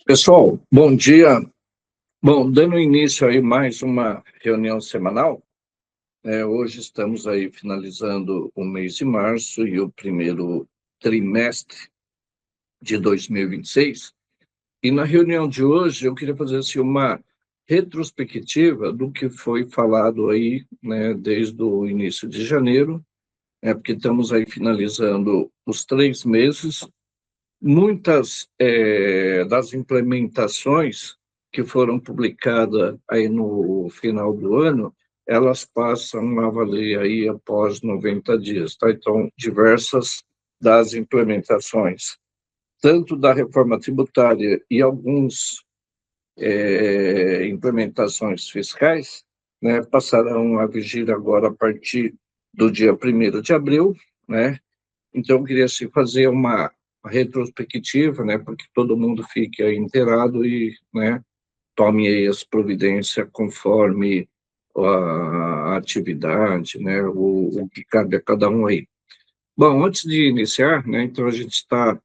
Pessoal, bom dia. Bom, dando início aí mais uma reunião semanal, hoje estamos aí finalizando o mês de março e o primeiro trimestre de 2026. E na reunião de hoje eu queria fazer assim, uma retrospectiva do que foi falado aí, né, desde o início de janeiro, porque estamos aí finalizando os 3 meses. Muitas das implementações que foram publicadas aí no final do ano, elas passam a valer aí após 90 dias, tá? Então, diversas das implementações, tanto da reforma tributária e alguns implementações fiscais, né, passarão a vigir agora a partir do dia 1º de abril, né? Então, eu queria assim, fazer uma retrospectiva, né, para que todo mundo fique aí inteirado e, né, tome aí as providências conforme a atividade, né, o que cabe a cada um aí. Bom, antes de iniciar, né, então a gente está,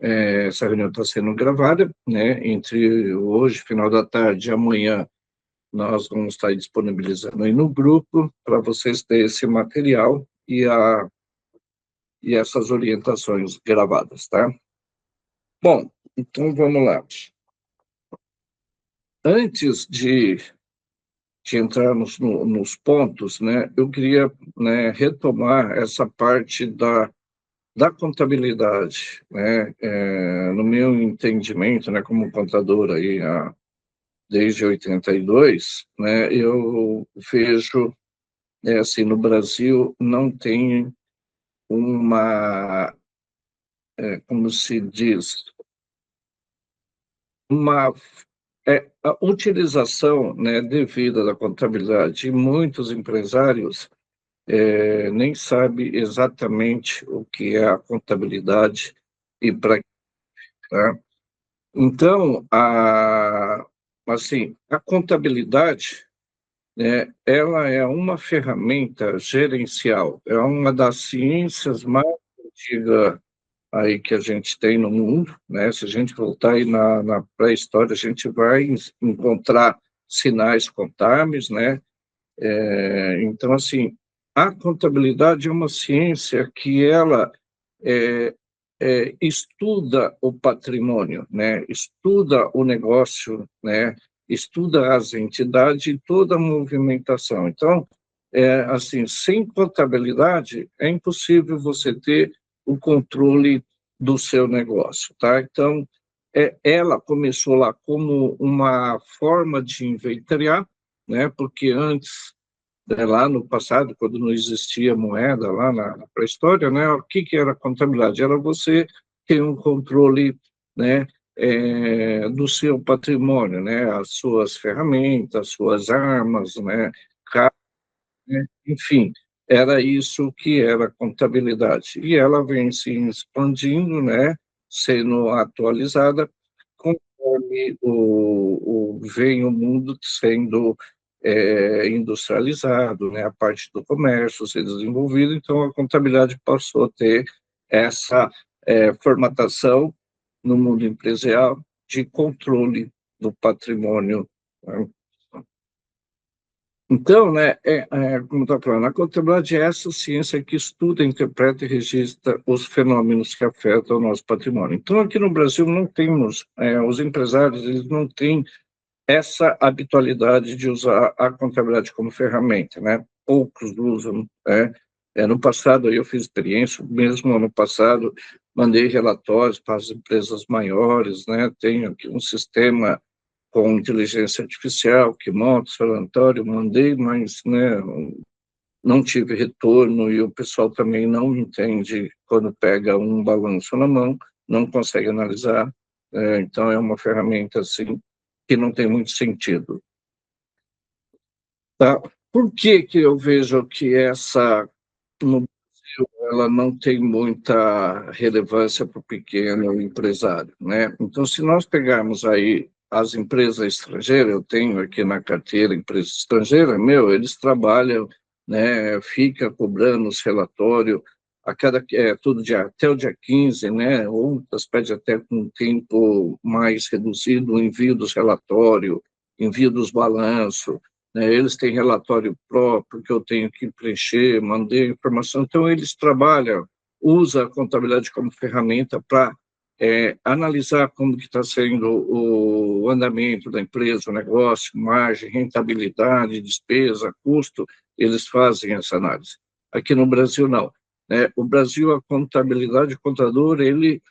essa reunião está sendo gravada, né, entre hoje, final da tarde e amanhã, nós vamos estar disponibilizando aí no grupo para vocês terem esse material e essas orientações gravadas, tá? Bom, então vamos lá. Antes de entrarmos nos pontos, né, eu queria, né, retomar essa parte da contabilidade, né, no meu entendimento, né, como contador aí desde 82, né, eu vejo, assim, no Brasil não tem uma, como se diz, uma a utilização, né, devida da contabilidade, e muitos empresários nem sabem exatamente o que é a contabilidade e para quê, tá? Então, assim, a contabilidade, né, ela é uma ferramenta gerencial, é uma das ciências mais antigas aí que a gente tem no mundo, né? Se a gente voltar aí na pré-história, a gente vai encontrar sinais contábeis, né? Então, assim, a contabilidade é uma ciência que ela é, estuda o patrimônio, né? Estuda o negócio, né? Estuda as entidades e toda a movimentação. Então, assim, sem contabilidade é impossível você ter o controle do seu negócio, tá? Então, ela começou lá como uma forma de inventariar, né? Porque antes, lá no passado, quando não existia moeda, lá na pré-história, né, o que era a contabilidade? Era você ter um controle, né, do seu patrimônio, né, as suas ferramentas, as suas armas, né, né, enfim, era isso que era a contabilidade. E ela vem se expandindo, né, sendo atualizada conforme vem o mundo sendo industrializado, né, a parte do comércio ser desenvolvido, então a contabilidade passou a ter essa formatação no mundo empresarial de controle do patrimônio, né? Então, né, como está falando, a contabilidade é essa ciência que estuda, interpreta e registra os fenômenos que afetam o nosso patrimônio. Então, aqui no Brasil não temos, os empresários, eles não têm essa habitualidade de usar a contabilidade como ferramenta, né? Poucos usam, né? No passado, aí eu fiz experiência, mesmo ano passado, mandei relatórios para as empresas maiores, né? Tenho aqui um sistema com inteligência artificial que monta o relatório, mandei, mas, né, não tive retorno e o pessoal também não entende quando pega um balanço na mão, não consegue analisar, então é uma ferramenta, assim, que não tem muito sentido, tá? Por que que eu vejo que essa, no Brasil, ela não tem muita relevância para o pequeno empresário, né? Então, se nós pegarmos aí as empresas estrangeiras, eu tenho aqui na carteira empresa estrangeira, eles trabalham, né, fica cobrando os relatórios todo dia, até o dia 15, né? Outras pedem até com um tempo mais reduzido o envio dos relatórios, envio dos balanços, né? Eles têm relatório próprio que eu tenho que preencher, mandei a informação. Então, eles trabalham, usam a contabilidade como ferramenta para analisar como que está sendo o andamento da empresa, o negócio, margem, rentabilidade, despesa, custo, eles fazem essa análise. Aqui no Brasil, não. O Brasil, a contabilidade, o contador, ele,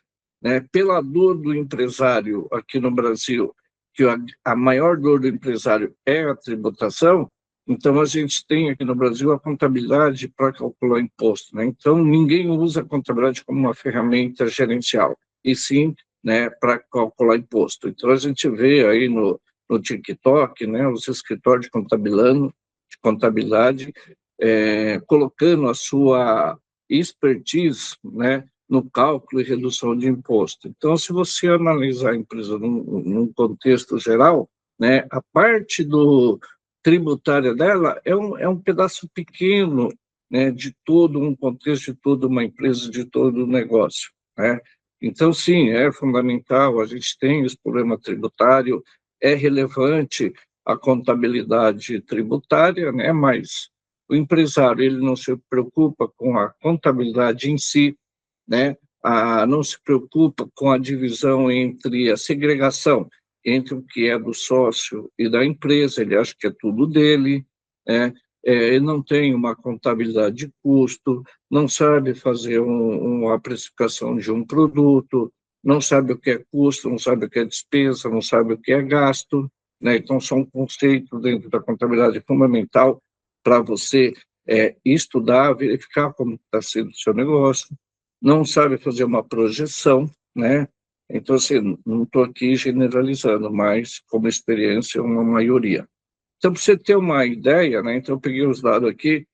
pela dor do empresário aqui no Brasil, que a maior dor do empresário é a tributação, então a gente tem aqui no Brasil a contabilidade para calcular imposto, né? Então ninguém usa a contabilidade como uma ferramenta gerencial, e sim, para calcular imposto. Então a gente vê aí no TikTok, os escritórios de contabilidade colocando a sua expertise, no cálculo e redução de imposto. Então, se você analisar a empresa num contexto geral, a parte tributária dela é um pedaço pequeno, de todo um contexto, de toda uma empresa, de todo um negócio, Então, sim, é fundamental, a gente tem esse problema tributário, é relevante a contabilidade tributária, mas o empresário ele não se preocupa com a contabilidade em si, não se preocupa com a divisão entre a segregação entre o que é do sócio e da empresa, ele acha que é tudo dele, ele não tem uma contabilidade de custo, não sabe fazer uma precificação de um produto, não sabe o que é custo, não sabe o que é despesa, não sabe o que é gasto, Então, são conceitos dentro da contabilidade fundamental para você estudar, verificar como está sendo o seu negócio, não sabe fazer uma projeção, Então, assim, não estou aqui generalizando, mas como experiência, uma maioria. Então, para você ter uma ideia, então eu peguei os dados aqui,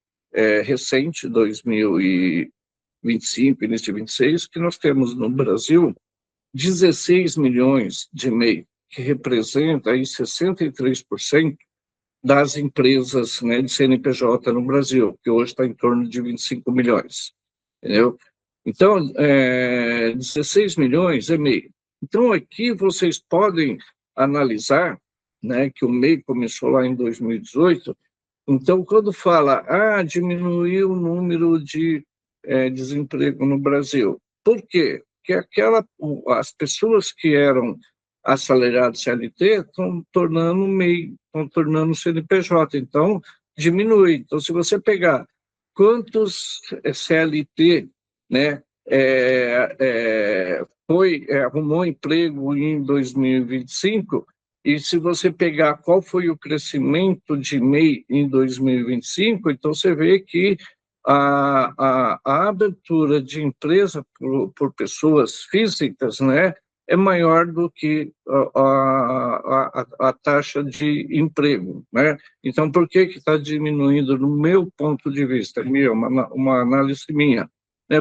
recente, 2025, início de 26, que nós temos no Brasil 16 milhões de MEI, que representa aí 63% das empresas de CNPJ no Brasil, que hoje está em torno de 25 milhões, entendeu? Então, 16 milhões é MEI. Então, aqui vocês podem analisar, que o MEI começou lá em 2018, então, quando fala, diminuiu o número de desemprego no Brasil. Por quê? Porque as pessoas que eram assalariados CLT estão tornando MEI, estão tornando CNPJ, então diminui. Então, se você pegar quantos CLT, arrumou emprego em 2025, e se você pegar qual foi o crescimento de MEI em 2025, então você vê que a abertura de empresa por pessoas físicas, é maior do que a taxa de emprego, Então, por que está diminuindo, no meu ponto de vista, uma análise minha?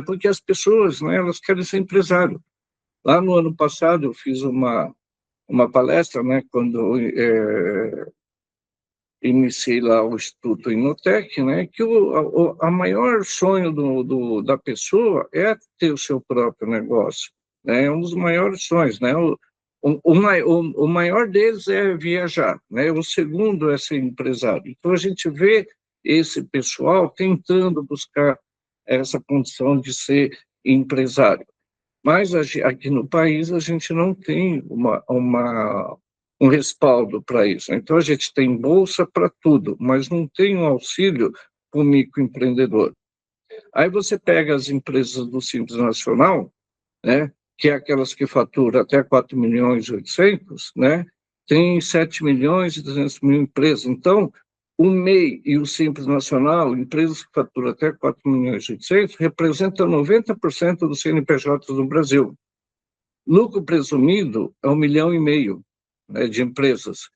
Porque as pessoas, elas querem ser empresário. Lá no ano passado, eu fiz uma palestra, quando iniciei lá o Instituto Inotec, que a maior sonho da pessoa é ter o seu próprio negócio, É um dos maiores sonhos, o maior deles é viajar, O segundo é ser empresário. Então, a gente vê esse pessoal tentando buscar essa condição de ser empresário. Mas aqui no país a gente não tem um respaldo para isso. Então, a gente tem bolsa para tudo, mas não tem um auxílio para o microempreendedor. Aí você pega as empresas do Simples Nacional, que é aquelas que faturam até 4 milhões e 800, tem 7 milhões e 200 mil empresas. Então, o MEI e o Simples Nacional, empresas que faturam até 4 milhões e 800, representam 90% dos CNPJs do Brasil. Lucro presumido é 1,5 milhão, de empresas.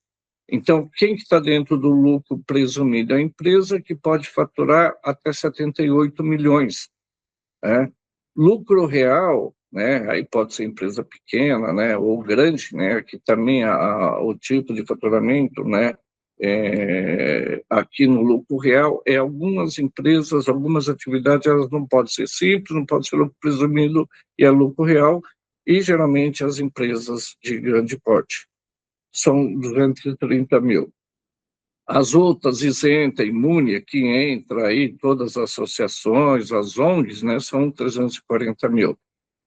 Então, quem que está dentro do lucro presumido? É a empresa que pode faturar até 78 milhões. Lucro real, aí pode ser empresa pequena, ou grande, que também o tipo de faturamento, aqui no lucro real, algumas empresas, algumas atividades, elas não podem ser simples, não podem ser lucro presumido e é lucro real, e geralmente as empresas de grande porte são 230 mil. As outras, isenta, imune, que entra aí, todas as associações, as ONGs, né, são 340 mil.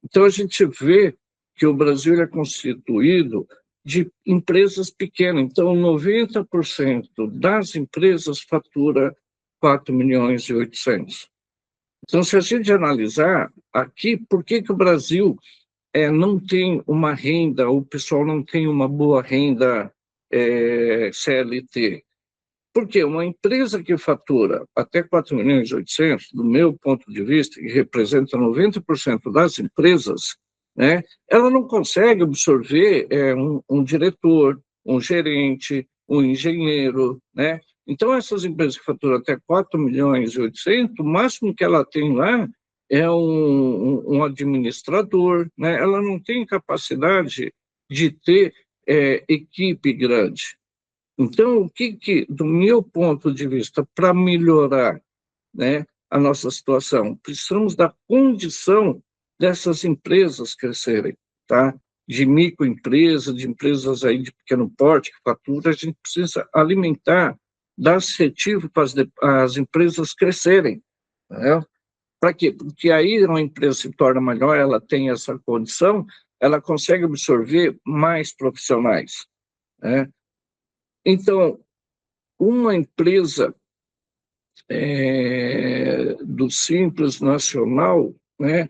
Então, a gente vê que o Brasil é constituído de empresas pequenas. Então, 90% das empresas fatura 4 milhões e 800. Então, se a gente analisar aqui, por que o Brasil não tem uma renda, o pessoal não tem uma boa renda CLT? Porque uma empresa que fatura até 4 milhões e 800, do meu ponto de vista, que representa 90% das empresas, né, ela não consegue absorver um diretor, um gerente, um engenheiro, né? Então, essas empresas que faturam até 4 milhões e 800, o máximo que ela tem lá é um administrador, né? Ela não tem capacidade de ter equipe grande. Então, do meu ponto de vista, para melhorar, né, a nossa situação, precisamos da condição dessas empresas crescerem, tá? De microempresas, de empresas aí de pequeno porte que faturam, a gente precisa alimentar, dar incentivo para as empresas crescerem, né? Para quê? Porque aí uma empresa se torna maior, ela tem essa condição, ela consegue absorver mais profissionais, né? Então, uma empresa do Simples Nacional, né,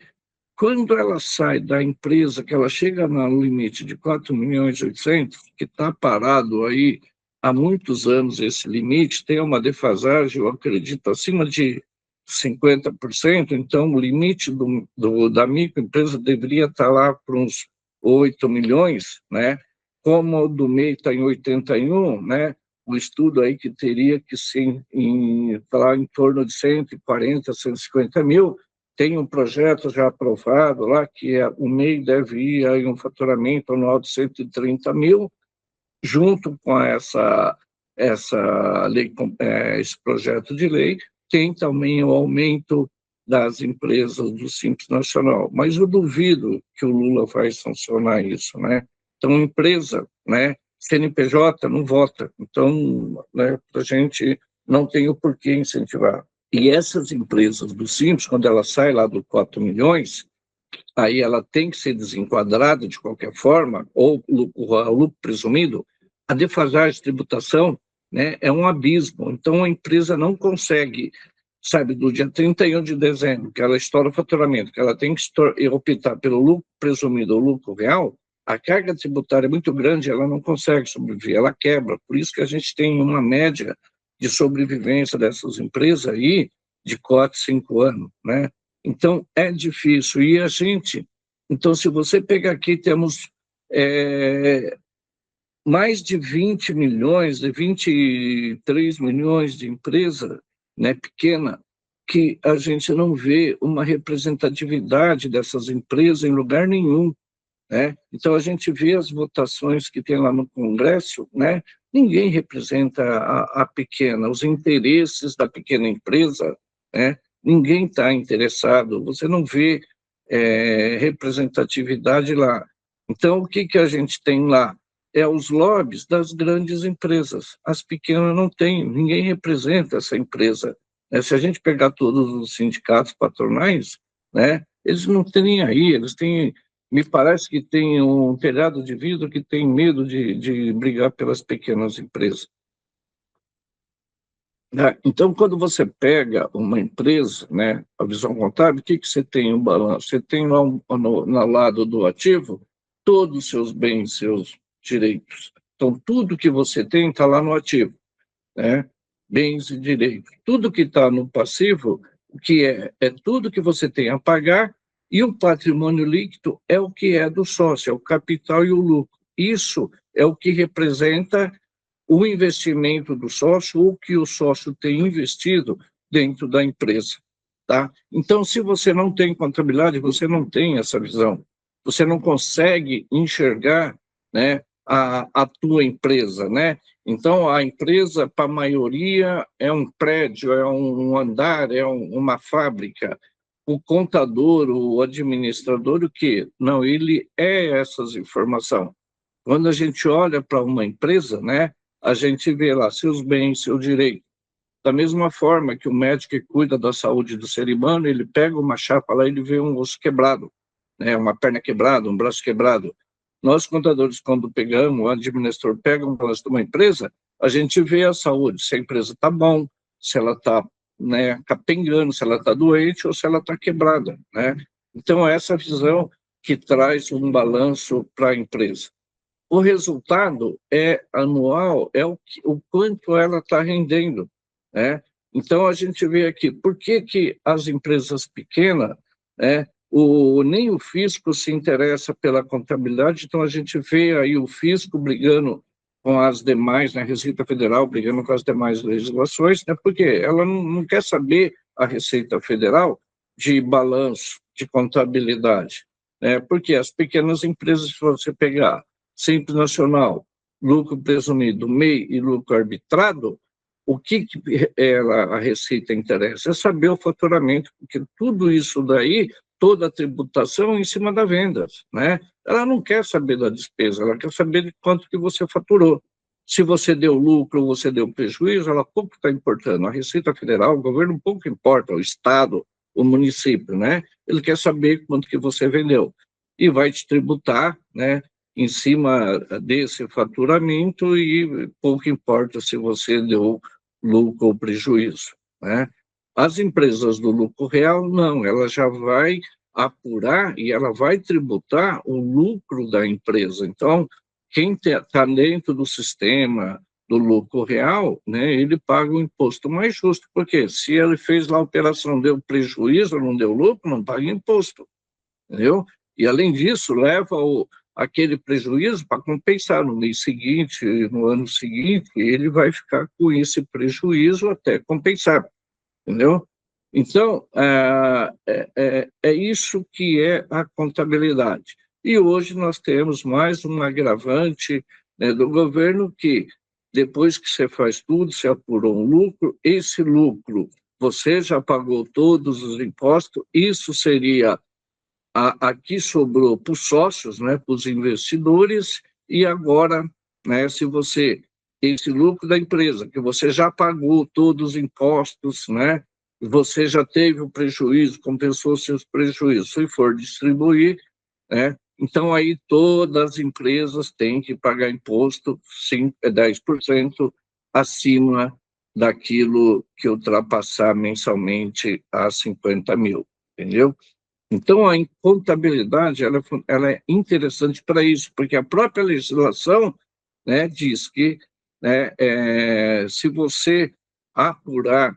quando ela sai da empresa, que ela chega no limite de 4 milhões e 800, que está parado aí há muitos anos esse limite, tem uma defasagem, eu acredito, acima de 50%, então o limite da microempresa deveria estar lá para uns 8 milhões, né? Como o do MEI está em 81, né? O estudo aí que teria que ser falar em torno de 140, 150 mil, tem um projeto já aprovado lá, que o MEI deve ir a um faturamento anual de 130 mil, junto com essa lei, esse projeto de lei, tem também o aumento das empresas do Simples Nacional. Mas eu duvido que o Lula vai sancionar isso, né? Então, empresa, né? CNPJ não vota. Então, né, a gente não tem o porquê incentivar. E essas empresas do Simples, quando ela sai lá do 4 milhões, aí ela tem que ser desenquadrada de qualquer forma, ou o lucro presumido, a defasagem de tributação, né, é um abismo. Então, a empresa não consegue, sabe, do dia 31 de dezembro, que ela estoura o faturamento, que ela tem que optar pelo lucro presumido ou lucro real, a carga tributária é muito grande, ela não consegue sobreviver, ela quebra. Por isso que a gente tem uma média de sobrevivência dessas empresas aí de 4, 5 anos, né? Então, é difícil. E a gente... Então, se você pegar aqui, temos mais de 20 milhões, de 23 milhões de empresa, né, pequena, que a gente não vê uma representatividade dessas empresas em lugar nenhum, né? Então, a gente vê as votações que tem lá no Congresso, né? Ninguém representa a pequena, os interesses da pequena empresa, né? Ninguém está interessado, você não vê representatividade lá. Então, o que a gente tem lá? Os lobbies das grandes empresas. As pequenas não têm, ninguém representa essa empresa. Se a gente pegar todos os sindicatos patronais, né, eles não têm nem aí, eles têm... Me parece que tem um telhado de vidro que tem medo de brigar pelas pequenas empresas. Então, quando você pega uma empresa, né, a visão contábil, o que você tem no balanço? Você tem lá no lado do ativo todos os seus bens, seus direitos. Então, tudo que você tem está lá no ativo, né? Bens e direitos. Tudo que está no passivo, o que é tudo que você tem a pagar, e o patrimônio líquido é o que é do sócio, é o capital e o lucro. Isso é o que representa o investimento do sócio, o que o sócio tem investido dentro da empresa, tá? Então, se você não tem contabilidade, você não tem essa visão, você não consegue enxergar, né, a tua empresa, né? Então, a empresa, para a maioria, é um prédio, é um andar, é uma fábrica. O contador, o administrador, o quê? Não, ele é essas informações. Quando a gente olha para uma empresa, né, a gente vê lá seus bens, seu direito. Da mesma forma que o médico que cuida da saúde do ser humano, ele pega uma chapa lá e ele vê um osso quebrado, né, uma perna quebrada, um braço quebrado. Nós, contadores, quando pegamos, o administrador pega um balanço de uma empresa, a gente vê a saúde, se a empresa está bom, se ela está, né, capengando, se ela está doente ou se ela está quebrada, né? Então, é essa visão que traz um balanço para a empresa. O resultado é anual, é o quanto ela está rendendo, né? Então, a gente vê aqui, por que as empresas pequenas, né, nem o fisco se interessa pela contabilidade, então a gente vê aí o fisco brigando com as demais, né, Receita Federal brigando com as demais legislações, né, porque ela não quer saber, a Receita Federal, de balanço, de contabilidade, né, porque as pequenas empresas, se você pegar Simples Nacional, lucro presumido, MEI e lucro arbitrado, o que a Receita interessa? É saber o faturamento, porque tudo isso daí, toda a tributação é em cima da venda, né? Ela não quer saber da despesa, ela quer saber de quanto que você faturou. Se você deu lucro ou você deu prejuízo, ela pouco está importando. A Receita Federal, o governo pouco importa, o Estado, o município, né? Ele quer saber quanto que você vendeu e vai te tributar, né, em cima desse faturamento e pouco importa se você deu lucro ou prejuízo, né? As empresas do lucro real, não, ela já vai apurar e ela vai tributar o lucro da empresa. Então, quem está dentro do sistema do lucro real, né, ele paga o imposto mais justo, porque se ele fez lá a operação, deu prejuízo, não deu lucro, não paga imposto, entendeu? E, além disso, leva aquele prejuízo para compensar no mês seguinte, no ano seguinte, ele vai ficar com esse prejuízo até compensar, entendeu? Então, é isso que é a contabilidade. E hoje nós temos mais um agravante, né, do governo que, depois que você faz tudo, você apurou um lucro, esse lucro você já pagou todos os impostos, isso seria aqui sobrou para os sócios, né, para os investidores, e agora, né, se você, esse lucro da empresa, que você já pagou todos os impostos, né, você já teve o prejuízo, compensou seus prejuízos, se for distribuir, né, então aí todas as empresas têm que pagar imposto 10% acima daquilo que ultrapassar mensalmente a 50 mil, entendeu? Então, a contabilidade ela é interessante para isso, porque a própria legislação, né, diz que, né, se você apurar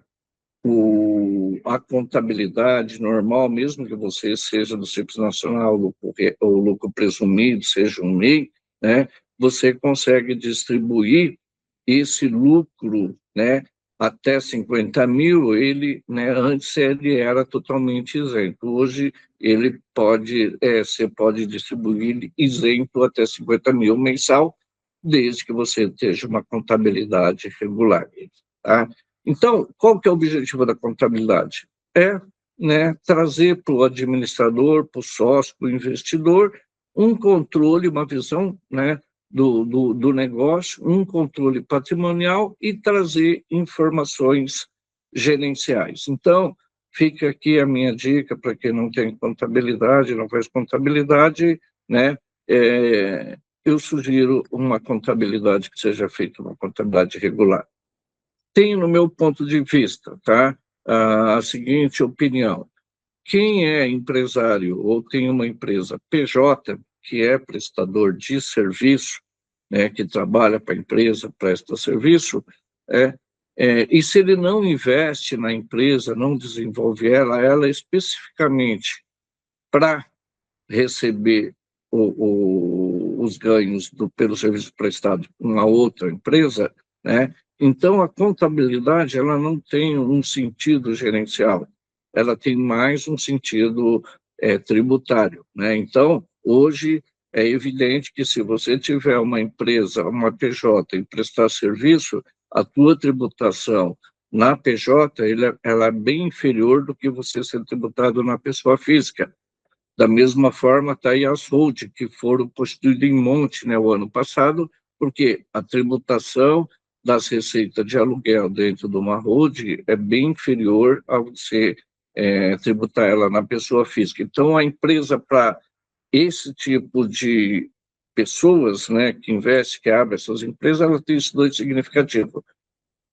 a contabilidade normal, mesmo que você seja do Simples Nacional, o lucro presumido, seja um MEI, né, você consegue distribuir esse lucro, né, até 50 mil, ele, né, antes ele era totalmente isento. Hoje ele pode, você pode distribuir isento até 50 mil mensal, desde que você esteja uma contabilidade regular, tá? Então, qual que é o objetivo da contabilidade? É, né, trazer para o administrador, para o sócio, para o investidor, um controle, uma visão, né, do negócio, um controle patrimonial e trazer informações gerenciais. Então, fica aqui a minha dica para quem não tem contabilidade, não faz contabilidade, né? Eu sugiro uma contabilidade que seja feita, uma contabilidade regular. Tenho, no meu ponto de vista, tá, a seguinte opinião: quem é empresário ou tem uma empresa PJ, que é prestador de serviço, né, que trabalha para a empresa, presta serviço, e se ele não investe na empresa, não desenvolve ela especificamente para receber os ganhos pelo serviço prestado por uma outra empresa, né? Então, a contabilidade ela não tem um sentido gerencial, ela tem mais um sentido tributário, né? Então, hoje, é evidente que se você tiver uma empresa, uma PJ, e prestar serviço, a tua tributação na PJ, ela é bem inferior do que você ser tributado na pessoa física. Da mesma forma, está aí as holding, que foram construídas em monte, né, o ano passado, porque a tributação das receitas de aluguel dentro de uma holding é bem inferior a você tributar ela na pessoa física. Então, a empresa, para esse tipo de pessoas, né, que investe, que abre essas empresas, ela tem esses dois significativos.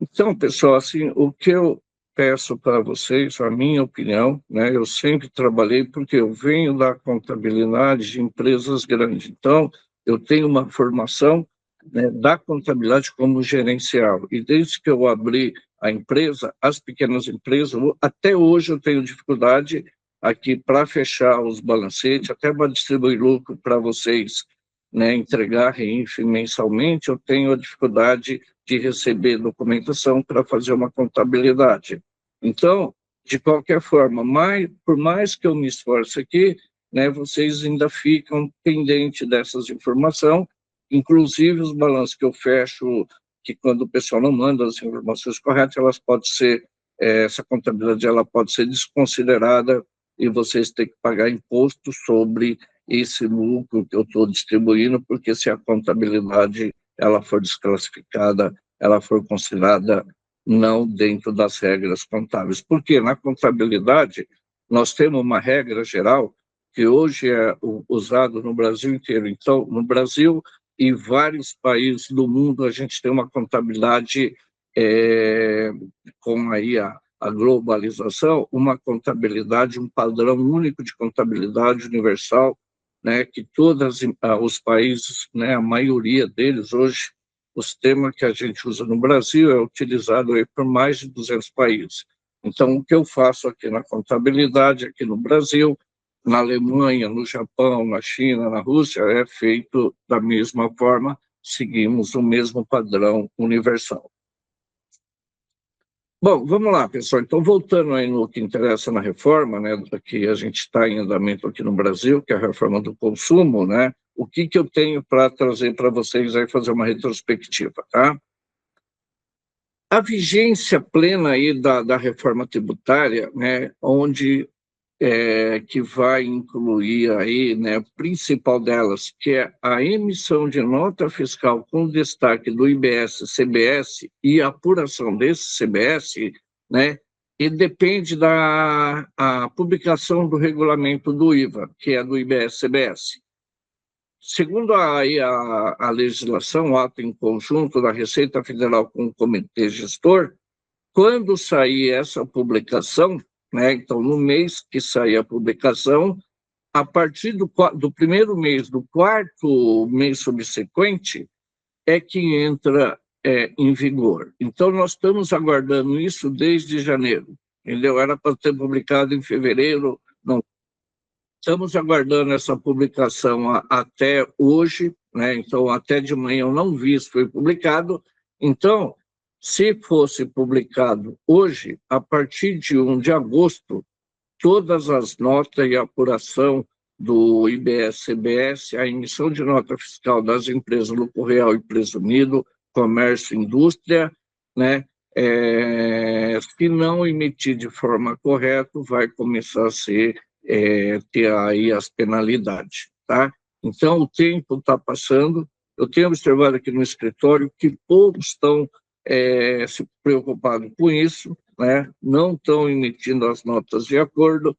Então, pessoal, assim, o que eu peço para vocês, a minha opinião, né, eu sempre trabalhei, porque eu venho da contabilidade de empresas grandes, então, eu tenho uma formação, né, da contabilidade como gerencial, e desde que eu abri a empresa, as pequenas empresas, até hoje eu tenho dificuldade aqui para fechar os balancetes, até para distribuir lucro para vocês, né, entregar REINF mensalmente, eu tenho a dificuldade de receber documentação para fazer uma contabilidade. Então, de qualquer forma, por mais que eu me esforce aqui, né, vocês ainda ficam pendentes dessas informações, inclusive os balanços que eu fecho, que quando o pessoal não manda as informações corretas, elas podem ser, essa contabilidade ela pode ser desconsiderada e vocês têm que pagar imposto sobre esse lucro que eu estou distribuindo, porque se a contabilidade ela for desclassificada, ela for considerada não dentro das regras contábeis. Porque na contabilidade nós temos uma regra geral que hoje é usada no Brasil inteiro. Então, no Brasil e vários países do mundo, a gente tem uma contabilidade com aí a globalização, uma contabilidade, um padrão único de contabilidade universal, né, que todos os países, né, a maioria deles hoje, o sistema que a gente usa no Brasil é utilizado aí por mais de 200 países. Então, o que eu faço aqui na contabilidade, aqui no Brasil, na Alemanha, no Japão, na China, na Rússia, é feito da mesma forma, seguimos o mesmo padrão universal. Bom, vamos lá, pessoal. Então, voltando aí no que interessa na reforma, né, que a gente está em andamento aqui no Brasil, que é a reforma do consumo, né, o que eu tenho para trazer para vocês aí, fazer uma retrospectiva, tá? A vigência plena aí da reforma tributária, né, onde que vai incluir aí, né, o principal delas, que é a emissão de nota fiscal com destaque do IBS, CBS e a apuração desse CBS, né, e depende da publicação do regulamento do IVA, que é do IBS, CBS. Segundo a legislação, o ato em conjunto da Receita Federal com o Comitê Gestor, quando sair essa publicação, né, então no mês que sair a publicação, a partir do primeiro mês, do quarto mês subsequente, é que entra em vigor. Então nós estamos aguardando isso desde janeiro, entendeu? Era para ter publicado em fevereiro, não. Estamos aguardando essa publicação até hoje, né? Então até de manhã eu não vi se foi publicado. Então, se fosse publicado hoje, a partir de 1 de agosto, todas as notas e apuração do IBS-CBS, a emissão de nota fiscal das empresas lucro real e presumido, comércio e indústria, né? Se não emitir de forma correta, vai começar a ter aí as penalidades, tá? Então, o tempo está passando. Eu tenho observado aqui no escritório que poucos estão se preocupados com isso, né? Não estão emitindo as notas de acordo,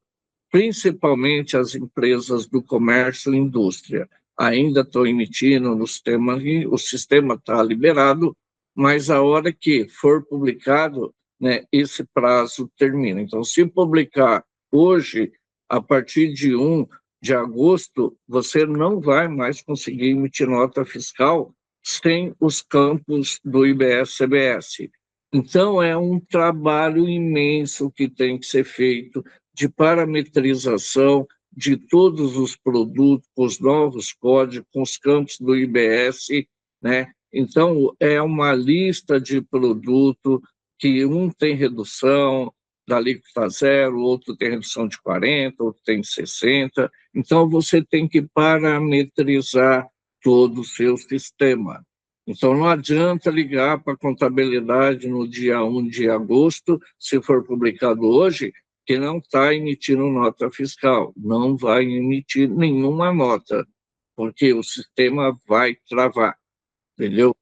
principalmente as empresas do comércio e indústria. Ainda estão emitindo no sistema, o sistema está liberado, mas a hora que for publicado, né, esse prazo termina. Então, se publicar hoje, a partir de 1 de agosto, você não vai mais conseguir emitir nota fiscal sem os campos do IBS-CBS. Então, é um trabalho imenso que tem que ser feito de parametrização de todos os produtos, com os novos códigos, com os campos do IBS, né? Então, é uma lista de produto que um tem redução, da alíquota zero, outro tem redução de 40%, outro tem 60%. Então, você tem que parametrizar todo o seu sistema. Então, não adianta ligar para a contabilidade no dia 1 de agosto, se for publicado hoje, que não está emitindo nota fiscal. Não vai emitir nenhuma nota, porque o sistema vai travar, entendeu?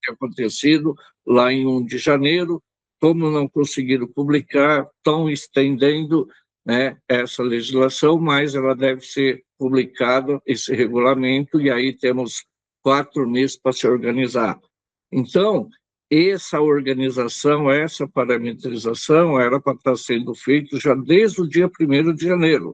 Que acontecido lá em 1 de janeiro, como não conseguiram publicar, estão estendendo, né, essa legislação, mas ela deve ser publicada, esse regulamento, e aí temos 4 meses para se organizar. Então, essa organização, essa parametrização, era para estar sendo feita já desde o dia 1º de janeiro.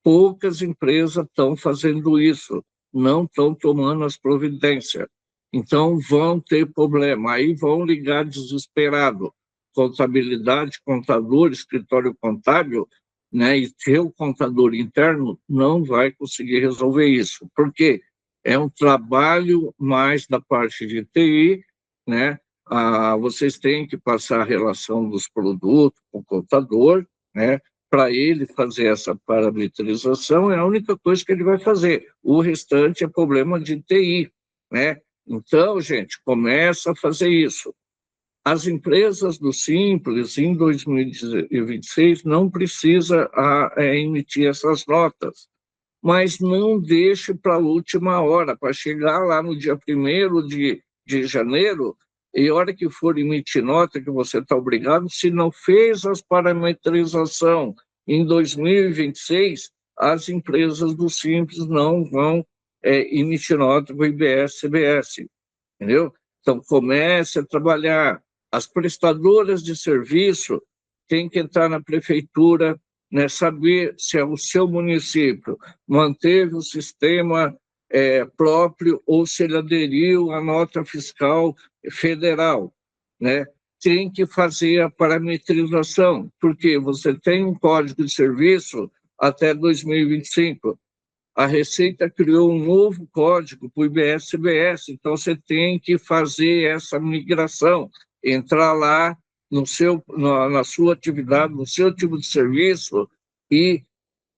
Poucas empresas estão fazendo isso, não estão tomando as providências. Então, vão ter problema. Aí vão ligar desesperado. Contabilidade, contador, escritório contábil, né, e seu contador interno não vai conseguir resolver isso. Por quê? É um trabalho mais da parte de TI, né? Vocês têm que passar a relação dos produtos com o contador, né? Para ele fazer essa parametrização, é a única coisa que ele vai fazer. O restante é problema de TI, né? Então, gente, começa a fazer isso. As empresas do Simples, em 2026, não precisa emitir essas notas, mas não deixe para a última hora, para chegar lá no dia 1º de janeiro, e a hora que for emitir nota, que você está obrigado, se não fez as parametrização em 2026, as empresas do Simples não vão emitir nota para o IBS, CBS, entendeu? Então, comece a trabalhar. As prestadoras de serviço têm que entrar na prefeitura, né, saber se é o seu município manteve o sistema próprio ou se ele aderiu à nota fiscal federal, né? Tem que fazer a parametrização, porque você tem um código de serviço até 2025. A Receita criou um novo código para o IBS-CBS, então você tem que fazer essa migração, entrar lá na sua atividade, no seu tipo de serviço e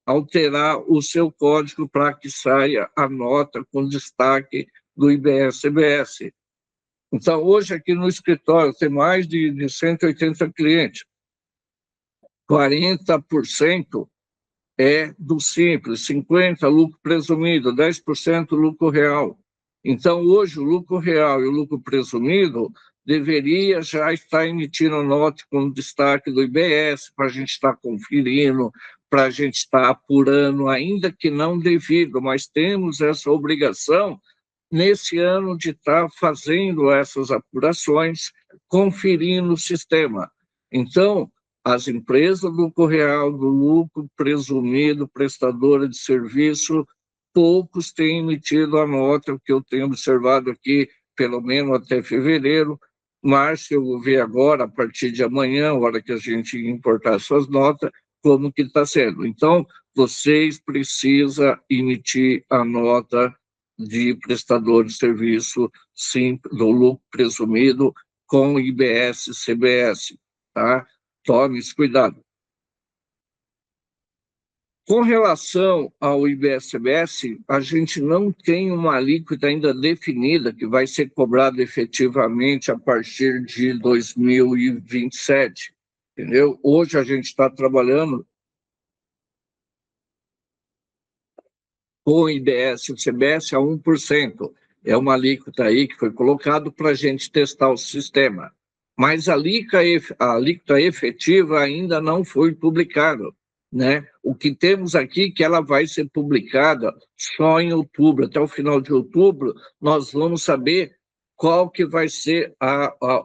alterar o seu código para que saia a nota com destaque do IBS-CBS. Então, hoje aqui no escritório tem mais de 180 clientes. 40% é do Simples, 50% lucro presumido, 10% lucro real. Então, hoje, o lucro real e o lucro presumido deveria já estar emitindo nota com destaque do IBS, para a gente estar conferindo, para a gente estar apurando, ainda que não devido, mas temos essa obrigação nesse ano de estar fazendo essas apurações, conferindo o sistema. Então, as empresas do lucro real, do lucro presumido, prestadora de serviço, poucos têm emitido a nota, o que eu tenho observado aqui, pelo menos até fevereiro. Março, eu vou ver agora, a partir de amanhã, a hora que a gente importar essas notas, como que está sendo. Então, vocês precisam emitir a nota de prestador de serviço do lucro presumido com IBS, CBS, tá? Tome esse cuidado. Com relação ao IBS-CBS, a gente não tem uma alíquota ainda definida que vai ser cobrada efetivamente a partir de 2027, entendeu? Hoje a gente está trabalhando com o IBS e o CBS a 1%. É uma alíquota aí que foi colocado para a gente testar o sistema. Mas a alíquota efetiva ainda não foi publicada, né? O que temos aqui é que ela vai ser publicada só em outubro. Até o final de outubro, nós vamos saber qual que vai ser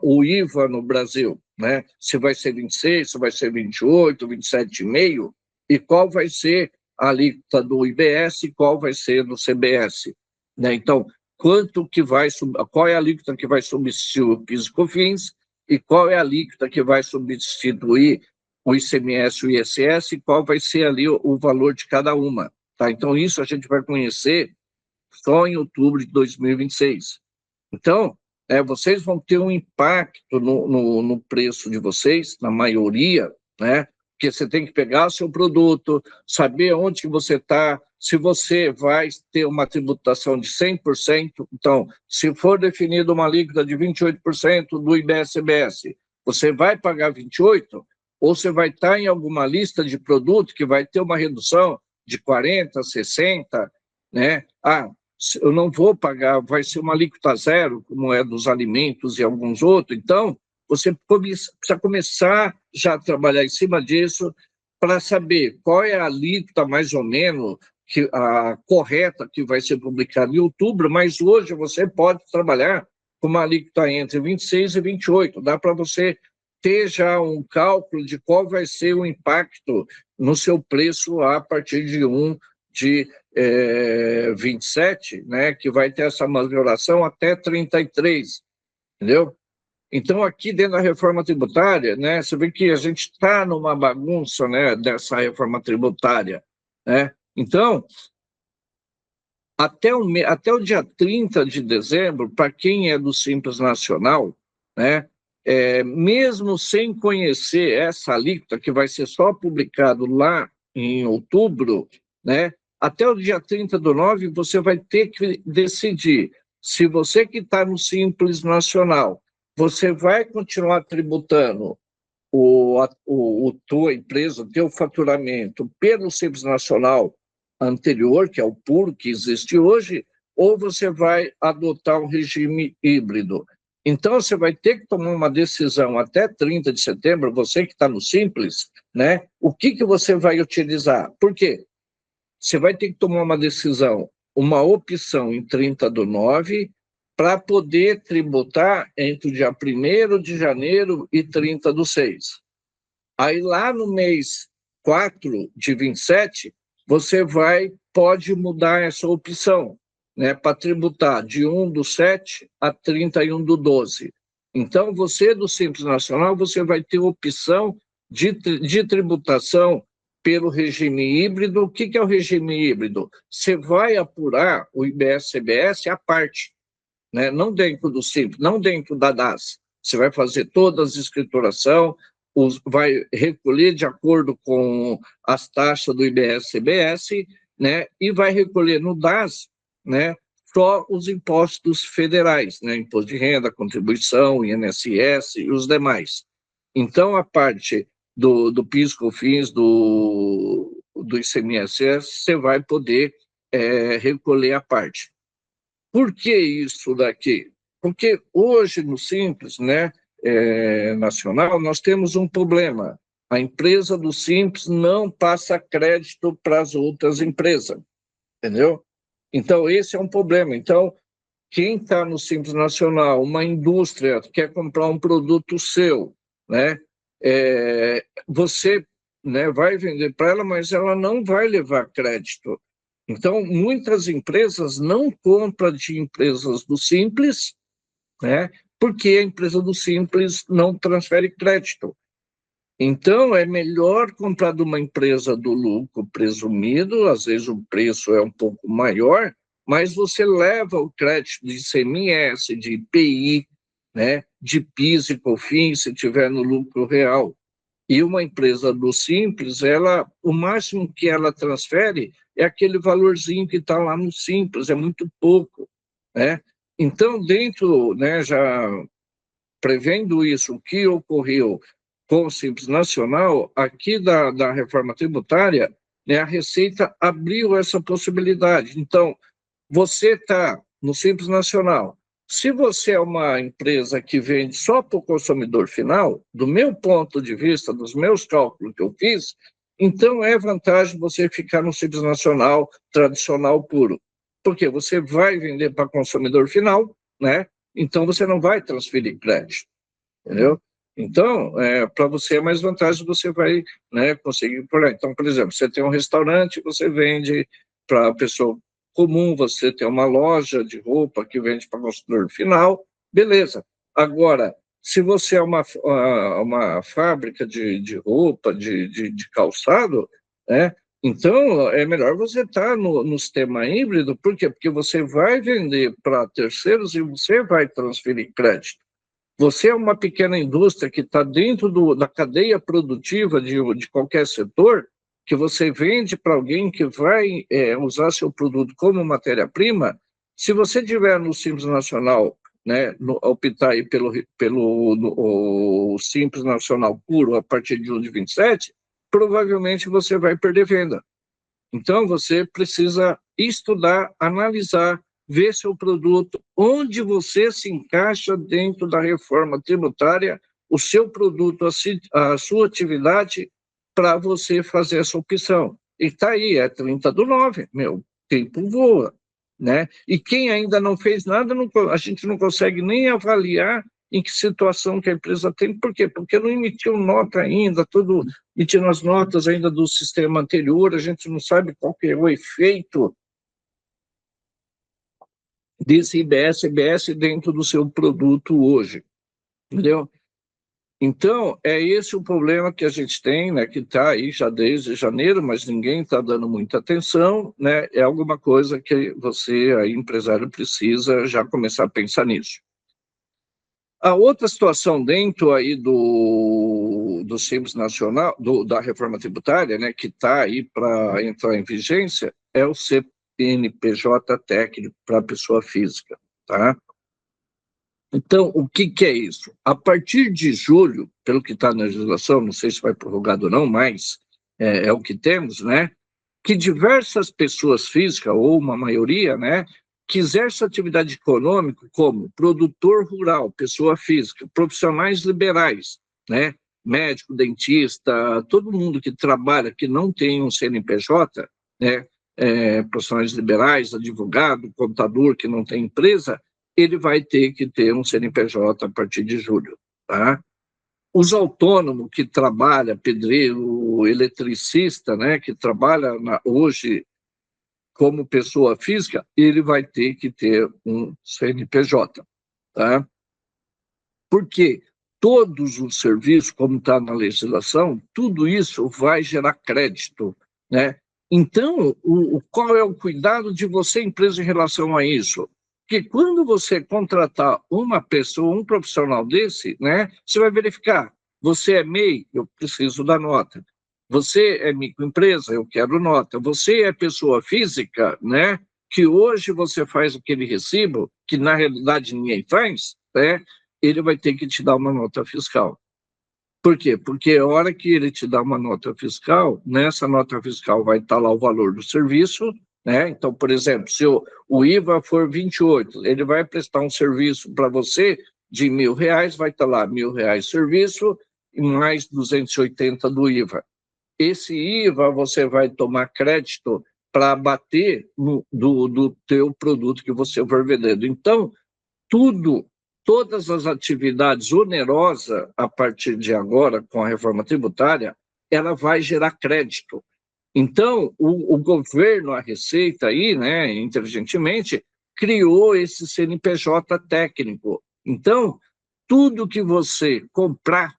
o IVA no Brasil, né? Se vai ser 26, se vai ser 28, 27,5, e qual vai ser a alíquota do IBS e qual vai ser do CBS, né? Então, qual é a alíquota que vai substituir o PIS e COFINS e qual é a alíquota que vai substituir o ICMS e o ISS e qual vai ser ali o valor de cada uma, tá? Então, isso a gente vai conhecer só em outubro de 2026. Então, vocês vão ter um impacto no preço de vocês, na maioria, né? Porque você tem que pegar o seu produto, saber onde que você está, se você vai ter uma tributação de 100%, então, se for definida uma alíquota de 28% do IBS-CBS, você vai pagar 28%, ou você vai estar em alguma lista de produto que vai ter uma redução de 40%, 60%, né? Ah, eu não vou pagar, vai ser uma alíquota zero, como é dos alimentos e alguns outros, então, você precisa começar já a trabalhar em cima disso para saber qual é a alíquota, mais ou menos, a correta que vai ser publicada em outubro, mas hoje você pode trabalhar com uma alíquota entre 26% e 28%. Dá para você ter já um cálculo de qual vai ser o impacto no seu preço a partir de 1 de 27, né, que vai ter essa majoração até 33, entendeu? Então, aqui dentro da reforma tributária, né, você vê que a gente está numa bagunça, né, dessa reforma tributária, né? Então, até o dia 30 de dezembro, para quem é do Simples Nacional, né, mesmo sem conhecer essa alíquota, que vai ser só publicado lá em outubro, né, até o dia 30/9, você vai ter que decidir se você que está no Simples Nacional, você vai continuar tributando tua empresa, o teu faturamento pelo Simples Nacional anterior, que é o puro que existe hoje, ou você vai adotar um regime híbrido. Então, você vai ter que tomar uma decisão até 30 de setembro, você que está no Simples, né? O que você vai utilizar? Por quê? Você vai ter que tomar uma decisão, uma opção em 30/9, para poder tributar entre o dia 1º de janeiro e 30/6. Aí lá no mês 4 de 27, você pode mudar essa opção, né, para tributar de 1/7 a 31/12. Então, você do Simples Nacional, você vai ter opção de tributação pelo regime híbrido. O que é o regime híbrido? Você vai apurar o IBS-CBS à parte, né? Não dentro do Simples, não dentro da DAS. Você vai fazer todas as escrituração, vai recolher de acordo com as taxas do IBS-CBS, né? E vai recolher no DAS, né, só os impostos federais, né? Imposto de renda, contribuição, INSS e os demais. Então, a parte do PIS, COFINS, do ICMS, você vai poder recolher a parte. Por que isso daqui? Porque hoje, no Simples, né, nacional, nós temos um problema. A empresa do Simples não passa crédito para as outras empresas, entendeu? Então, esse é um problema. Então, quem está no Simples Nacional, uma indústria quer comprar um produto seu, né, você, né, vai vender para ela, mas ela não vai levar crédito. Então, muitas empresas não compram de empresas do Simples, né, porque a empresa do Simples não transfere crédito. Então, é melhor comprar de uma empresa do lucro presumido, às vezes o preço é um pouco maior, mas você leva o crédito de ICMS, de IPI, né, de PIS e COFINS, se tiver no lucro real. E uma empresa do Simples, o máximo que ela transfere é aquele valorzinho que está lá no Simples, é muito pouco, né? Então, dentro, né, já prevendo isso, o que ocorreu com o Simples Nacional, aqui da reforma tributária, né, a Receita abriu essa possibilidade. Então, você está no Simples Nacional. Se você é uma empresa que vende só para o consumidor final, do meu ponto de vista, dos meus cálculos que eu fiz, então é vantagem você ficar no Simples Nacional tradicional puro. Porque você vai vender para consumidor final, né? Então você não vai transferir crédito, entendeu? Então, para você é mais vantagem, você vai, né, conseguir por lá. Então, por exemplo, você tem um restaurante, você vende para a pessoa comum, você tem uma loja de roupa que vende para o consumidor final, beleza. Agora, se você é uma fábrica de roupa, de calçado, né, então é melhor você estar no sistema híbrido. Por quê? Porque você vai vender para terceiros e você vai transferir crédito. Você é uma pequena indústria que está dentro da cadeia produtiva de qualquer setor, que você vende para alguém que vai usar seu produto como matéria-prima. Se você tiver no Simples Nacional, né, optar aí pelo Simples Nacional puro a partir de 1 de 27, provavelmente você vai perder venda. Então, você precisa estudar, analisar, ver seu produto, onde você se encaixa dentro da reforma tributária, o seu produto, a sua atividade, para você fazer essa opção. E está aí, é 30/9, meu, tempo voa, né? E quem ainda não fez nada, a gente não consegue nem avaliar em que situação que a empresa tem. Por quê? Porque não emitiu nota ainda, emitindo as notas ainda do sistema anterior, a gente não sabe qual que é o efeito desse IBS dentro do seu produto hoje, entendeu? Então, é esse o problema que a gente tem, né, que está aí já desde janeiro, mas ninguém está dando muita atenção, né, é alguma coisa que você, aí, empresário, precisa já começar a pensar nisso. A outra situação dentro aí do Simples Nacional, da reforma tributária, né, que está aí para entrar em vigência, é o CNPJ técnico para a pessoa física, tá? Então, o que é isso? A partir de julho, pelo que está na legislação, não sei se vai prorrogado ou não, mas é o que temos, né? Que diversas pessoas físicas, ou uma maioria, né, que exerce atividade econômica como produtor rural, pessoa física, profissionais liberais, né, médico, dentista, todo mundo que trabalha, que não tem um CNPJ, né, profissionais liberais, advogado, contador que não tem empresa, ele vai ter que ter um CNPJ a partir de julho, tá? Os autônomos que trabalham, pedreiro, eletricista, né, que trabalha hoje como pessoa física, ele vai ter que ter um CNPJ, tá? Porque todos os serviços, como está na legislação, tudo isso vai gerar crédito, né? Então, qual é o cuidado de você, empresa, em relação a isso? Que quando você contratar uma pessoa, um profissional desse, né, você vai verificar, você é MEI, eu preciso da nota. Você é microempresa, eu quero nota. Você é pessoa física, né, que hoje você faz aquele recibo, que na realidade ninguém faz, né, ele vai ter que te dar uma nota fiscal. Por quê? Porque a hora que ele te dá uma nota fiscal, nessa nota fiscal vai estar lá o valor do serviço, né? Então, por exemplo, se o IVA for 28, ele vai prestar um serviço para você de R$ 1.000, vai estar lá R$ 1.000 serviço e mais 280 do IVA. Esse IVA você vai tomar crédito para abater do teu produto que você for vendendo. Então, todas as atividades onerosas, a partir de agora, com a reforma tributária, ela vai gerar crédito. Então, o governo, a Receita aí, né, inteligentemente, criou esse CNPJ técnico. Então, tudo que você comprar,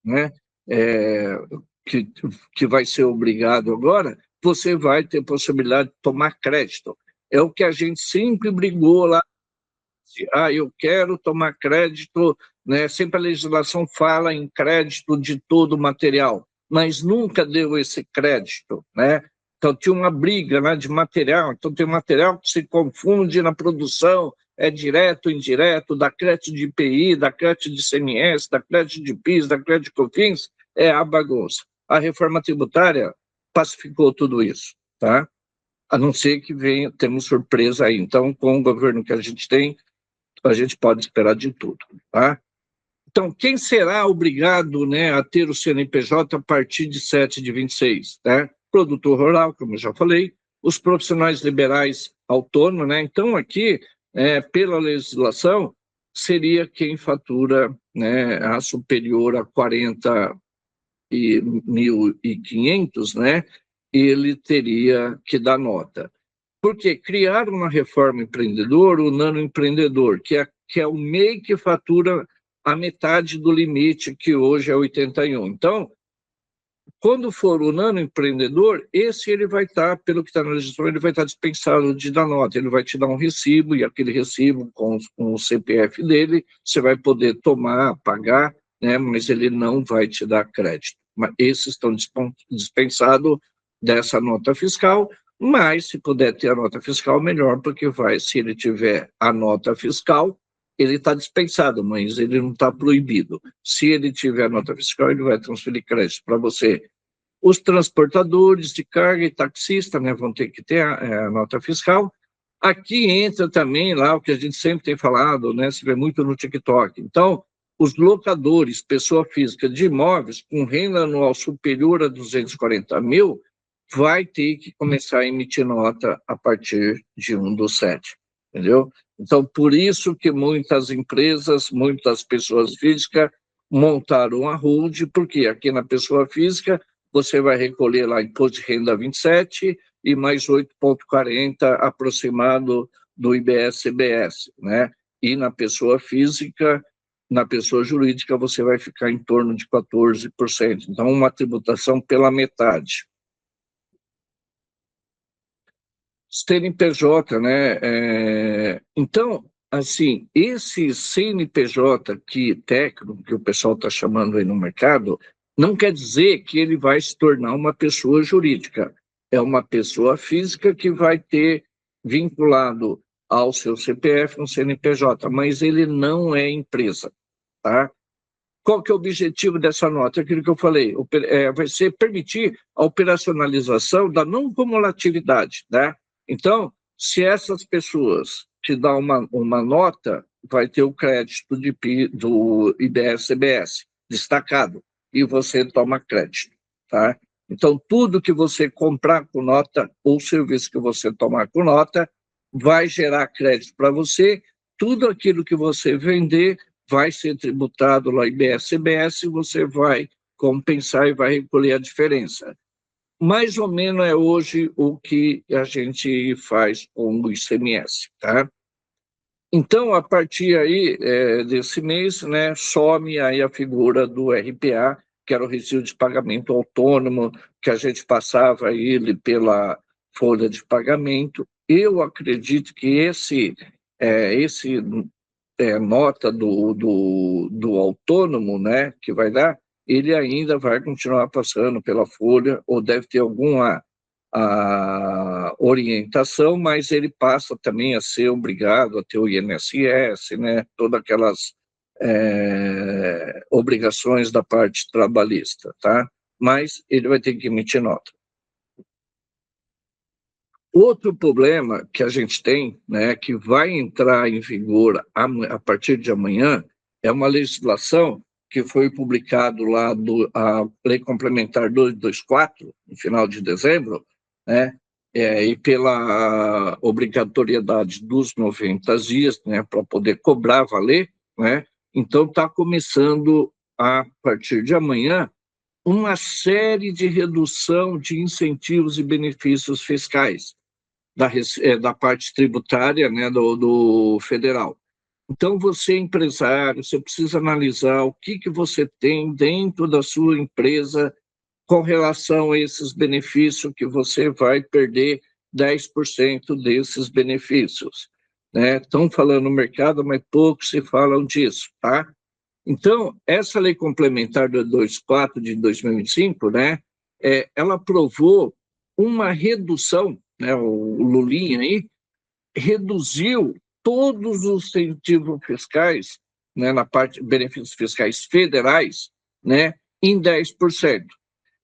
né, é, que, que vai ser obrigado agora, você vai ter possibilidade de tomar crédito. É o que a gente sempre brigou lá. Eu quero tomar crédito, né? Sempre a legislação fala em crédito de todo o material, mas nunca deu esse crédito, né? Então tinha uma briga, né, de material, então tem material que se confunde na produção, é direto, indireto, dá crédito de IPI, dá crédito de ICMS, dá crédito de PIS, dá crédito de COFINS, é a bagunça. A reforma tributária pacificou tudo isso, tá? A não ser que venha, temos surpresa aí. Então, com o governo que a gente tem, a gente pode esperar de tudo, tá? Então, quem será obrigado, né, a ter o CNPJ a partir de 7 de 26, né? Produtor rural, como eu já falei, os profissionais liberais autônomos, né? Então, aqui, pela legislação, seria quem fatura, né, a superior a 40.500, né? Ele teria que dar nota. Porque criar uma reforma empreendedor, o nanoempreendedor, que é o MEI que fatura a metade do limite, que hoje é 81. Então, Quando for o nanoempreendedor, esse ele vai estar, pelo que está na legislação, ele vai estar dispensado de dar nota, ele vai te dar um recibo, e aquele recibo com o CPF dele, você vai poder tomar, pagar, né, mas ele não vai te dar crédito. Mas esses estão dispensados dessa nota fiscal, mas se puder ter a nota fiscal, melhor, porque vai, se ele tiver a nota fiscal, ele está dispensado, mas ele não está proibido. Se ele tiver a nota fiscal, ele vai transferir crédito para você. Os transportadores de carga e taxista, né, vão ter que ter a nota fiscal. Aqui entra também lá o que a gente sempre tem falado, né, se vê muito no TikTok. Então, os locadores, pessoa física de imóveis, com renda anual superior a 240 mil, vai ter que começar a emitir nota a partir de 1/7, entendeu? Então, por isso que muitas empresas, muitas pessoas físicas montaram a holding, porque aqui na pessoa física você vai recolher lá imposto de renda 27 e mais 8,40 aproximado do IBS-CBS, né? E na pessoa física, na pessoa jurídica, você vai ficar em torno de 14%. Então, uma tributação pela metade. CNPJ, né? Então, assim, esse CNPJ que técnico, que o pessoal está chamando aí no mercado, não quer dizer que ele vai se tornar uma pessoa jurídica. É uma pessoa física que vai ter vinculado ao seu CPF um CNPJ, mas ele não é empresa, tá? Qual que é o objetivo dessa nota? Aquilo que eu falei, vai ser permitir a operacionalização da não cumulatividade, né? Então, se essas pessoas te dão uma nota, vai ter o crédito do IBS-CBS destacado, e você toma crédito, tá? Então, tudo que você comprar com nota, ou serviço que você tomar com nota, vai gerar crédito para você, tudo aquilo que você vender vai ser tributado lá IBS-CBS, você vai compensar e vai recolher a diferença. Mais ou menos é hoje o que a gente faz com o ICMS, tá? Então, a partir aí desse mês, né, some aí a figura do RPA, que era o recibo de pagamento autônomo, que a gente passava ele pela folha de pagamento. Eu acredito que esse nota do autônomo, né, que vai dar, ele ainda vai continuar passando pela folha, ou deve ter alguma orientação, mas ele passa também a ser obrigado a ter o INSS, né, todas aquelas obrigações da parte trabalhista, tá? Mas ele vai ter que emitir nota. Outro problema que a gente tem, né, que vai entrar em vigor a partir de amanhã, é uma legislação que foi publicado lá a Lei Complementar 224, no final de dezembro, né, e pela obrigatoriedade dos 90 dias, né, para poder cobrar, valer, né, então está começando, a partir de amanhã, uma série de redução de incentivos e benefícios fiscais da parte tributária, né, do federal. Então, você, empresário, você precisa analisar o que você tem dentro da sua empresa com relação a esses benefícios, que você vai perder 10% desses benefícios, né? Estão falando no mercado, mas poucos se falam disso, tá? Então, essa lei complementar do 24 de 2025, né, ela aprovou uma redução, né, o Lulinha aí, reduziu todos os incentivos fiscais, né, na parte de benefícios fiscais federais, né, em 10%.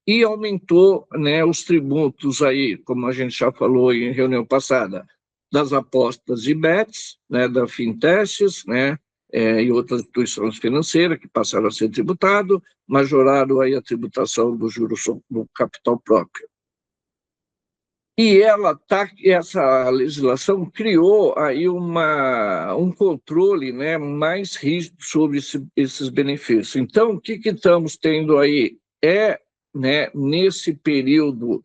E aumentou, né, os tributos aí, como a gente já falou em reunião passada, das apostas de bets, né, da Fintechs, né, e outras instituições financeiras que passaram a ser tributado, majoraram aí a tributação do juros do capital próprio. E essa legislação criou aí um controle, né, mais rígido sobre esses benefícios. Então, o que estamos tendo aí né, nesse período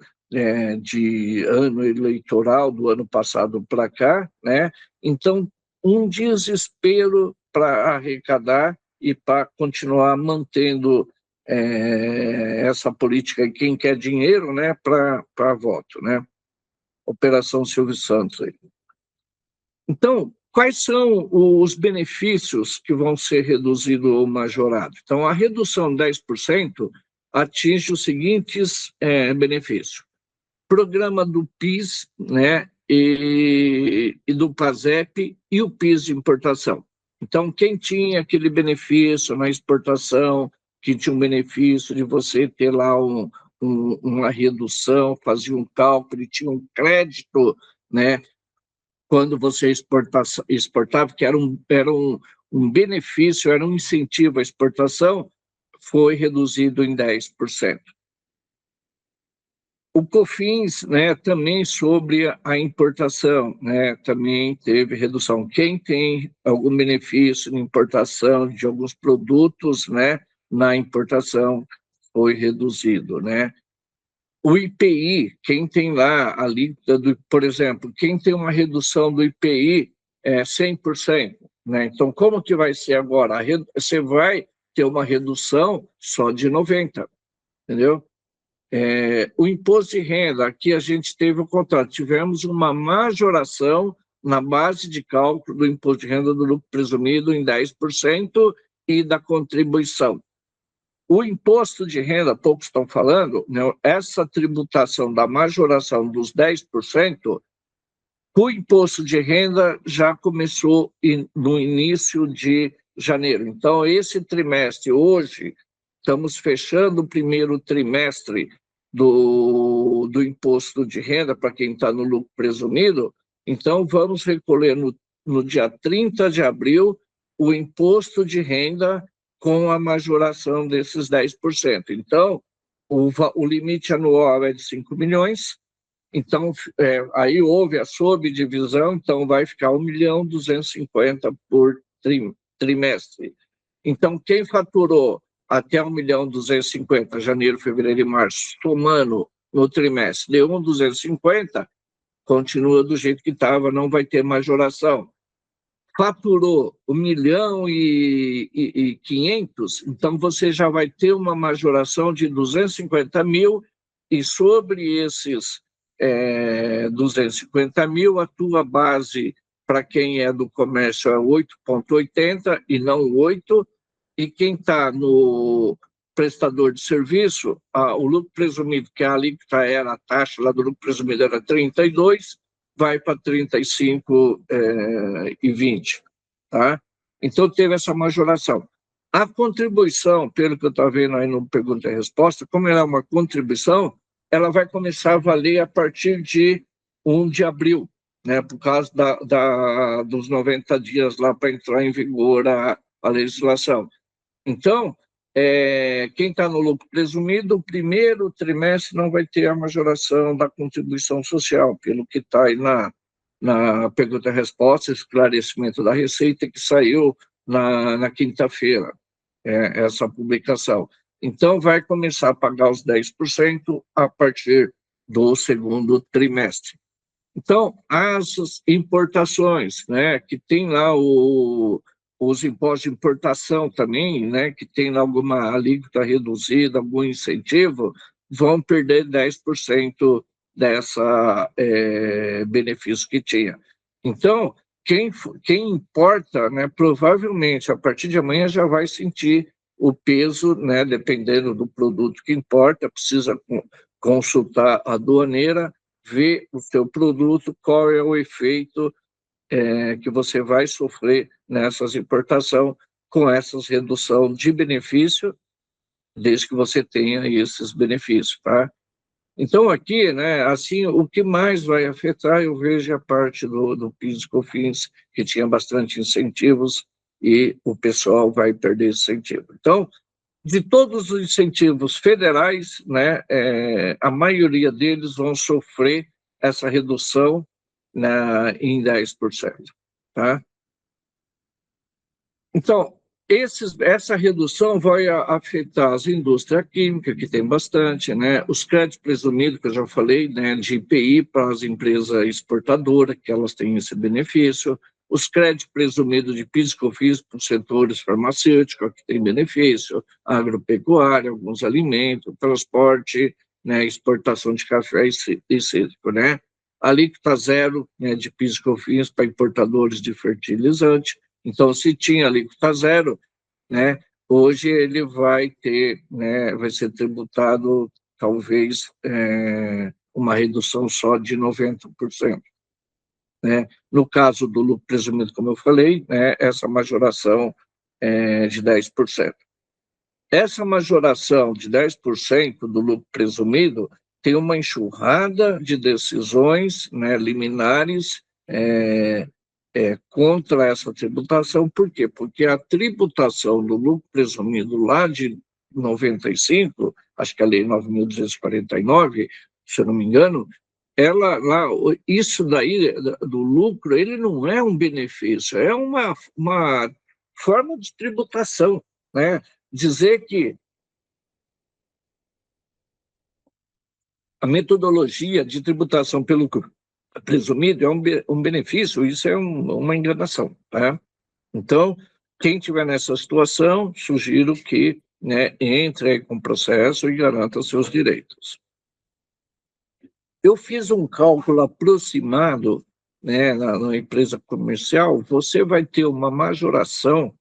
de ano eleitoral, do ano passado para cá, né, então, um desespero para arrecadar e para continuar mantendo essa política, quem quer dinheiro, né, para voto, né? Operação Silvio Santos. Aí. Então, quais são os benefícios que vão ser reduzidos ou majorados? Então, a redução de 10% atinge os seguintes benefícios. Programa do PIS, né, e do PASEP e o PIS de importação. Então, quem tinha aquele benefício na exportação, que tinha um benefício de você ter lá uma redução, fazia um cálculo, tinha um crédito, né, quando você exportava, que era um benefício, era um incentivo à exportação, foi reduzido em 10%. O COFINS, né, também sobre a importação, né, também teve redução. Quem tem algum benefício na importação de alguns produtos, né, na importação, foi reduzido, né? O IPI, quem tem lá a alíquota, por exemplo, quem tem uma redução do IPI é 100%, né? Então, como que vai ser agora? Você vai ter uma redução só de 90%, entendeu? O imposto de renda, aqui a gente teve o contrário, tivemos uma majoração na base de cálculo do imposto de renda do lucro presumido em 10% e da contribuição. O imposto de renda, poucos estão falando, né, essa tributação da majoração dos 10%, o imposto de renda já começou no início de janeiro. Então, esse trimestre, hoje, estamos fechando o primeiro trimestre do imposto de renda para quem está no lucro presumido, então vamos recolher no dia 30 de abril o imposto de renda com a majoração desses 10%. Então, o limite anual é de 5 milhões, então aí houve a subdivisão, então vai ficar 1.250.000 por trimestre. Então, quem faturou até 1.250.000, janeiro, fevereiro e março, somando no trimestre, deu 1.250.000, continua do jeito que estava, não vai ter majoração. Faturou 1.500.000, então você já vai ter uma majoração de 250.000, e sobre esses 250.000, a tua base para quem é do comércio é 8,80 e não 8, e quem está no prestador de serviço, o lucro presumido, que a alíquota era, a taxa lá do lucro presumido era 32, vai para 35 e 20, tá? Então teve essa majoração. A contribuição, pelo que eu estou vendo aí no pergunta e resposta, como ela é uma contribuição, ela vai começar a valer a partir de 1 de abril, né, por causa dos 90 dias lá para entrar em vigor a legislação. Então, quem está no lucro presumido, o primeiro trimestre não vai ter a majoração da contribuição social, pelo que está aí na pergunta e resposta, esclarecimento da Receita, que saiu na quinta-feira, essa publicação. Então, vai começar a pagar os 10% a partir do segundo trimestre. Então, as importações, né, que tem lá os impostos de importação também, né, que tem lá alguma alíquota reduzida, algum incentivo, vão perder 10% dessa benefício que tinha. Então, quem importa, né, provavelmente, a partir de amanhã já vai sentir o peso, né, dependendo do produto que importa, precisa consultar a aduaneira, ver o seu produto, qual é o efeito que você vai sofrer nessas importações com essas redução de benefício, desde que você tenha esses benefícios, tá? Então, aqui, né, assim, o que mais vai afetar, eu vejo a parte do PIS e COFINS, que tinha bastante incentivos, e o pessoal vai perder esse incentivo. Então, de todos os incentivos federais, né, a maioria deles vão sofrer essa redução em 10%. Tá? Então, essa redução vai afetar as indústrias químicas, que tem bastante, né? Os créditos presumidos, que eu já falei, né, de IPI para as empresas exportadoras, que elas têm esse benefício, os créditos presumidos de PIS e COFINS para os setores farmacêuticos, que tem benefício, agropecuária, alguns alimentos, transporte, né, exportação de café e cítrico, né? Alíquota zero, né, de PIS e COFINS para importadores de fertilizante. Então, se tinha alíquota zero, né, hoje ele vai ter, né, vai ser tributado talvez uma redução só de 90%. Né? No caso do lucro presumido, como eu falei, né, essa majoração de 10%. Essa majoração de 10% do lucro presumido tem uma enxurrada de decisões, né, liminares contra essa tributação. Por quê? Porque a tributação do lucro presumido lá de 95, acho que a Lei 9.249, se eu não me engano, lá, isso daí do lucro, ele não é um benefício, é uma forma de tributação, né? Dizer que a metodologia de tributação pelo presumido é um benefício, isso é uma enganação, tá? Então, quem estiver nessa situação, sugiro que, né, entre com o processo e garanta seus direitos. Eu fiz um cálculo aproximado, né, na empresa comercial, você vai ter uma majoração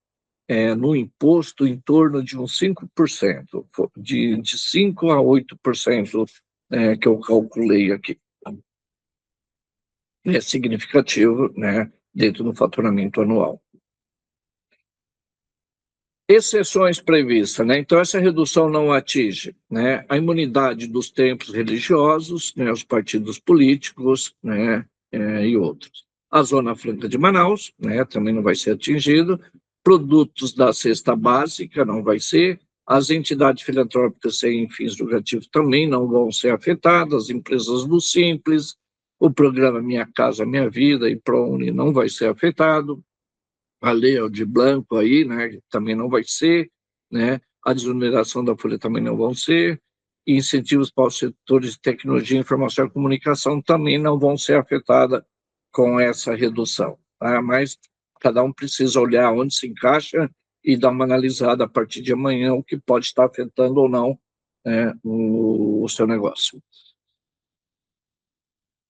no imposto em torno de uns 5%, de 5% a 8%, que eu calculei aqui. É significativo, né, dentro do faturamento anual. Exceções previstas, né? Então, essa redução não atinge, né, a imunidade dos templos religiosos, né, os partidos políticos, né, e outros. A Zona Franca de Manaus, né, também não vai ser atingido. Produtos da cesta básica não vai ser. As entidades filantrópicas sem fins lucrativos também não vão ser afetadas. As empresas do Simples, o programa Minha Casa Minha Vida e ProUni não vai ser afetado. A Lei Aldir Blanc aí, né, também não vai ser, né, a desoneração da folha também não vão ser, e incentivos para os setores de tecnologia, informação e comunicação também não vão ser afetados com essa redução, tá? Mas cada um precisa olhar onde se encaixa e dar uma analisada a partir de amanhã o que pode estar afetando ou não, né, o seu negócio.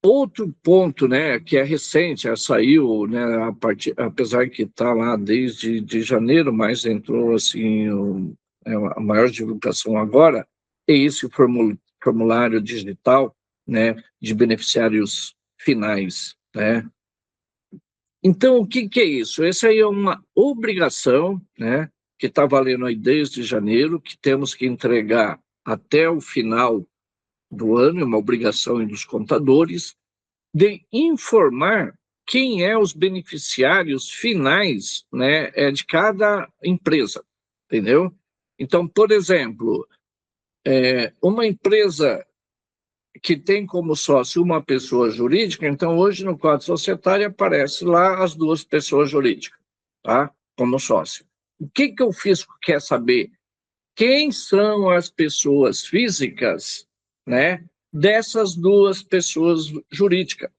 Outro ponto, né, que é recente, saiu, né, apesar que está lá desde de janeiro, mas entrou assim a maior divulgação agora, é esse formulário digital, né, de beneficiários finais, né? Então, o que é isso? Essa aí é uma obrigação, né, que está valendo aí desde janeiro, que temos que entregar até o final do ano, é uma obrigação dos contadores, de informar quem é os beneficiários finais, né, de cada empresa, entendeu? Então, por exemplo, uma empresa que tem como sócio uma pessoa jurídica, então hoje no quadro societário aparece lá as duas pessoas jurídicas, tá? Como sócio. O que o fisco quer saber? Quem são as pessoas físicas, né, dessas duas pessoas jurídicas,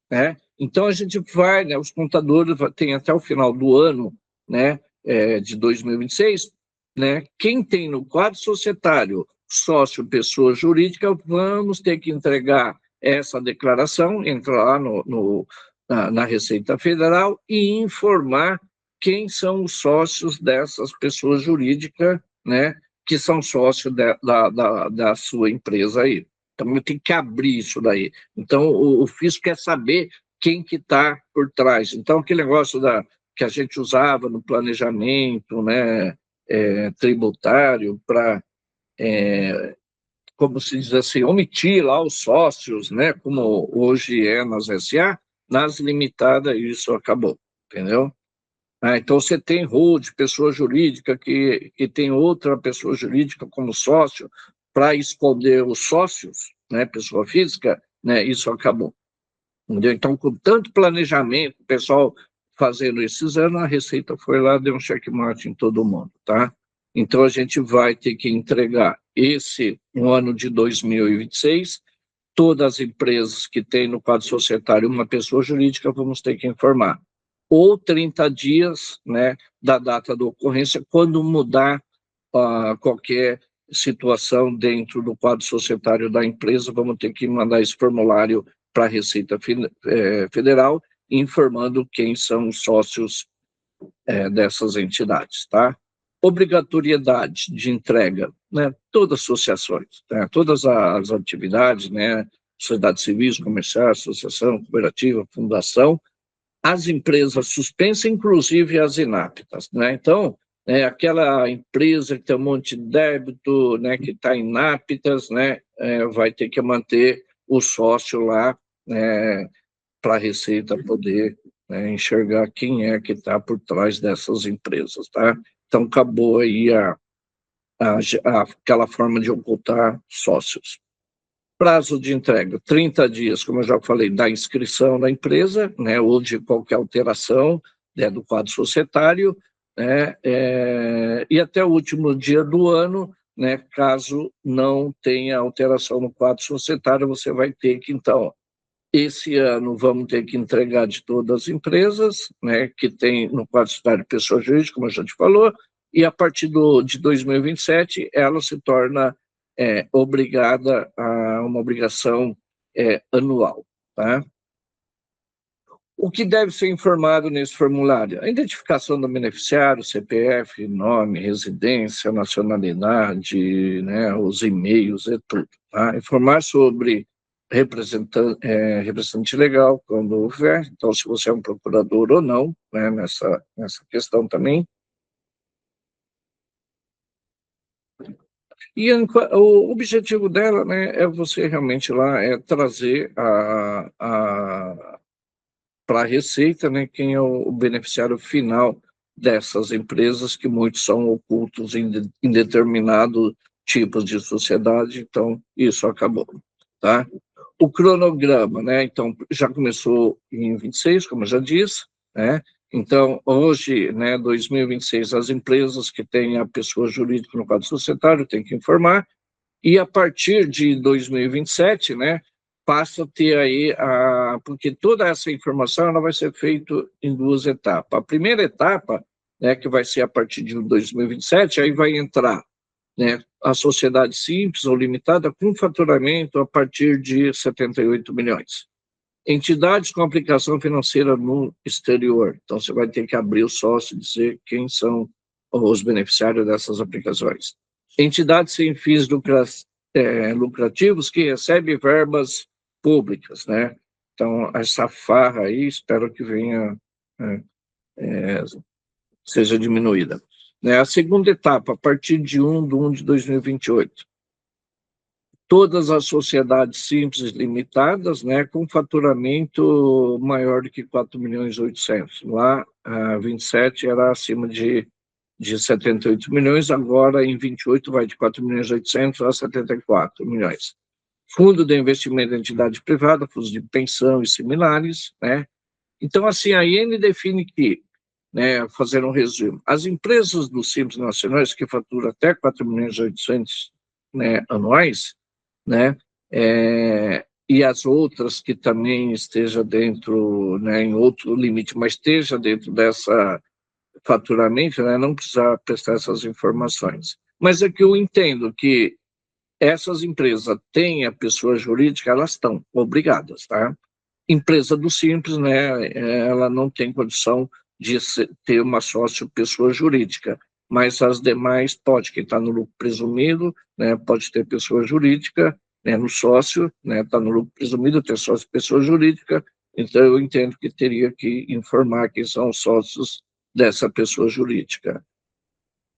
né? Então, a gente vai, né, os contadores têm até o final do ano, né, de 2026, né, quem tem no quadro societário sócio pessoa jurídica, vamos ter que entregar essa declaração, entrar lá na Receita Federal e informar quem são os sócios dessas pessoas jurídicas, né, que são sócios da sua empresa aí. Então, tem que abrir isso daí. Então, o fisco quer saber quem que está por trás. Então, aquele negócio que a gente usava no planejamento, né, tributário para, como se diz assim, omitir lá os sócios, né, como hoje é nas SA, nas limitadas isso acabou, entendeu? Então, você tem hold, pessoa jurídica, que tem outra pessoa jurídica como sócio, para esconder os sócios, né, pessoa física, né, isso acabou. Entendeu? Então, com tanto planejamento, o pessoal fazendo esses anos, a Receita foi lá, deu um checkmate em todo mundo, tá? Então, a gente vai ter que entregar no ano de 2026, todas as empresas que têm no quadro societário uma pessoa jurídica, vamos ter que informar. ou 30 dias, né, da data da ocorrência, quando mudar qualquer situação dentro do quadro societário da empresa, vamos ter que mandar esse formulário para a Receita Federal, informando quem são os sócios dessas entidades, tá? Obrigatoriedade de entrega, né? Todas as associações, né? Todas as atividades, né? Sociedade civil, comercial, associação, cooperativa, fundação, as empresas suspensas, inclusive as inaptas, né? Então, aquela empresa que tem um monte de débito, né, que está inaptas, né, vai ter que manter o sócio lá, para a Receita poder enxergar quem é que está por trás dessas empresas, tá? Então, acabou aí aquela forma de ocultar sócios. Prazo de entrega, 30 dias, como eu já falei, da inscrição da empresa, né, ou de qualquer alteração do quadro societário, né, e até o último dia do ano, né, caso não tenha alteração no quadro societário, você vai ter que, então, esse ano vamos ter que entregar de todas as empresas, né, que tem no quadro societário pessoa jurídica, como a gente falou, e a partir de 2027 ela se torna obrigada a uma obrigação anual, tá? O que deve ser informado nesse formulário? A identificação do beneficiário, CPF, nome, residência, nacionalidade, né, os e-mails e tudo. Tá? Informar sobre representante legal, quando houver, então se você é um procurador ou não, né, nessa questão também. E o objetivo dela, né, é você realmente lá trazer para a Receita, né, quem é o beneficiário final dessas empresas, que muitos são ocultos em determinados tipos de sociedade, então isso acabou, tá? O cronograma, né, então já começou em 26, como eu já disse, né, então hoje, né, 2026, as empresas que têm a pessoa jurídica no quadro societário têm que informar, e a partir de 2027, né, passa a ter aí, porque toda essa informação ela vai ser feita em duas etapas. A primeira etapa, né, que vai ser a partir de 2027, aí vai entrar, né, a sociedade simples ou limitada com faturamento a partir de 78 milhões. Entidades com aplicação financeira no exterior. Então, você vai ter que abrir o sócio e dizer quem são os beneficiários dessas aplicações. Entidades sem fins lucrativos que recebem verbas públicas, né? Então, essa farra aí, espero que venha, seja diminuída. Né? A segunda etapa, a partir de 1 de 2028, todas as sociedades simples limitadas, né, com faturamento maior do que 4.800.000. Lá, 27 era acima de 78 milhões, agora em 28 vai de 4.800.000 a 74 milhões. Fundo de investimento de entidade privada, fundos de pensão e similares, né? Então, assim, a IN define que, né, fazer um resumo, as empresas do Simples Nacionais que faturam até 4.800.000, né, anuais, né, e as outras que também esteja dentro, né, em outro limite, mas esteja dentro dessa faturamento, né, não precisa prestar essas informações. Mas é que eu entendo que essas empresas têm a pessoa jurídica, elas estão obrigadas, tá? Empresa do Simples, né, ela não tem condição de ter uma sócio pessoa jurídica, mas as demais pode, quem está no lucro presumido, né, pode ter pessoa jurídica, né, no sócio, né, está no lucro presumido, ter sócio pessoa jurídica, então eu entendo que teria que informar quem são os sócios dessa pessoa jurídica.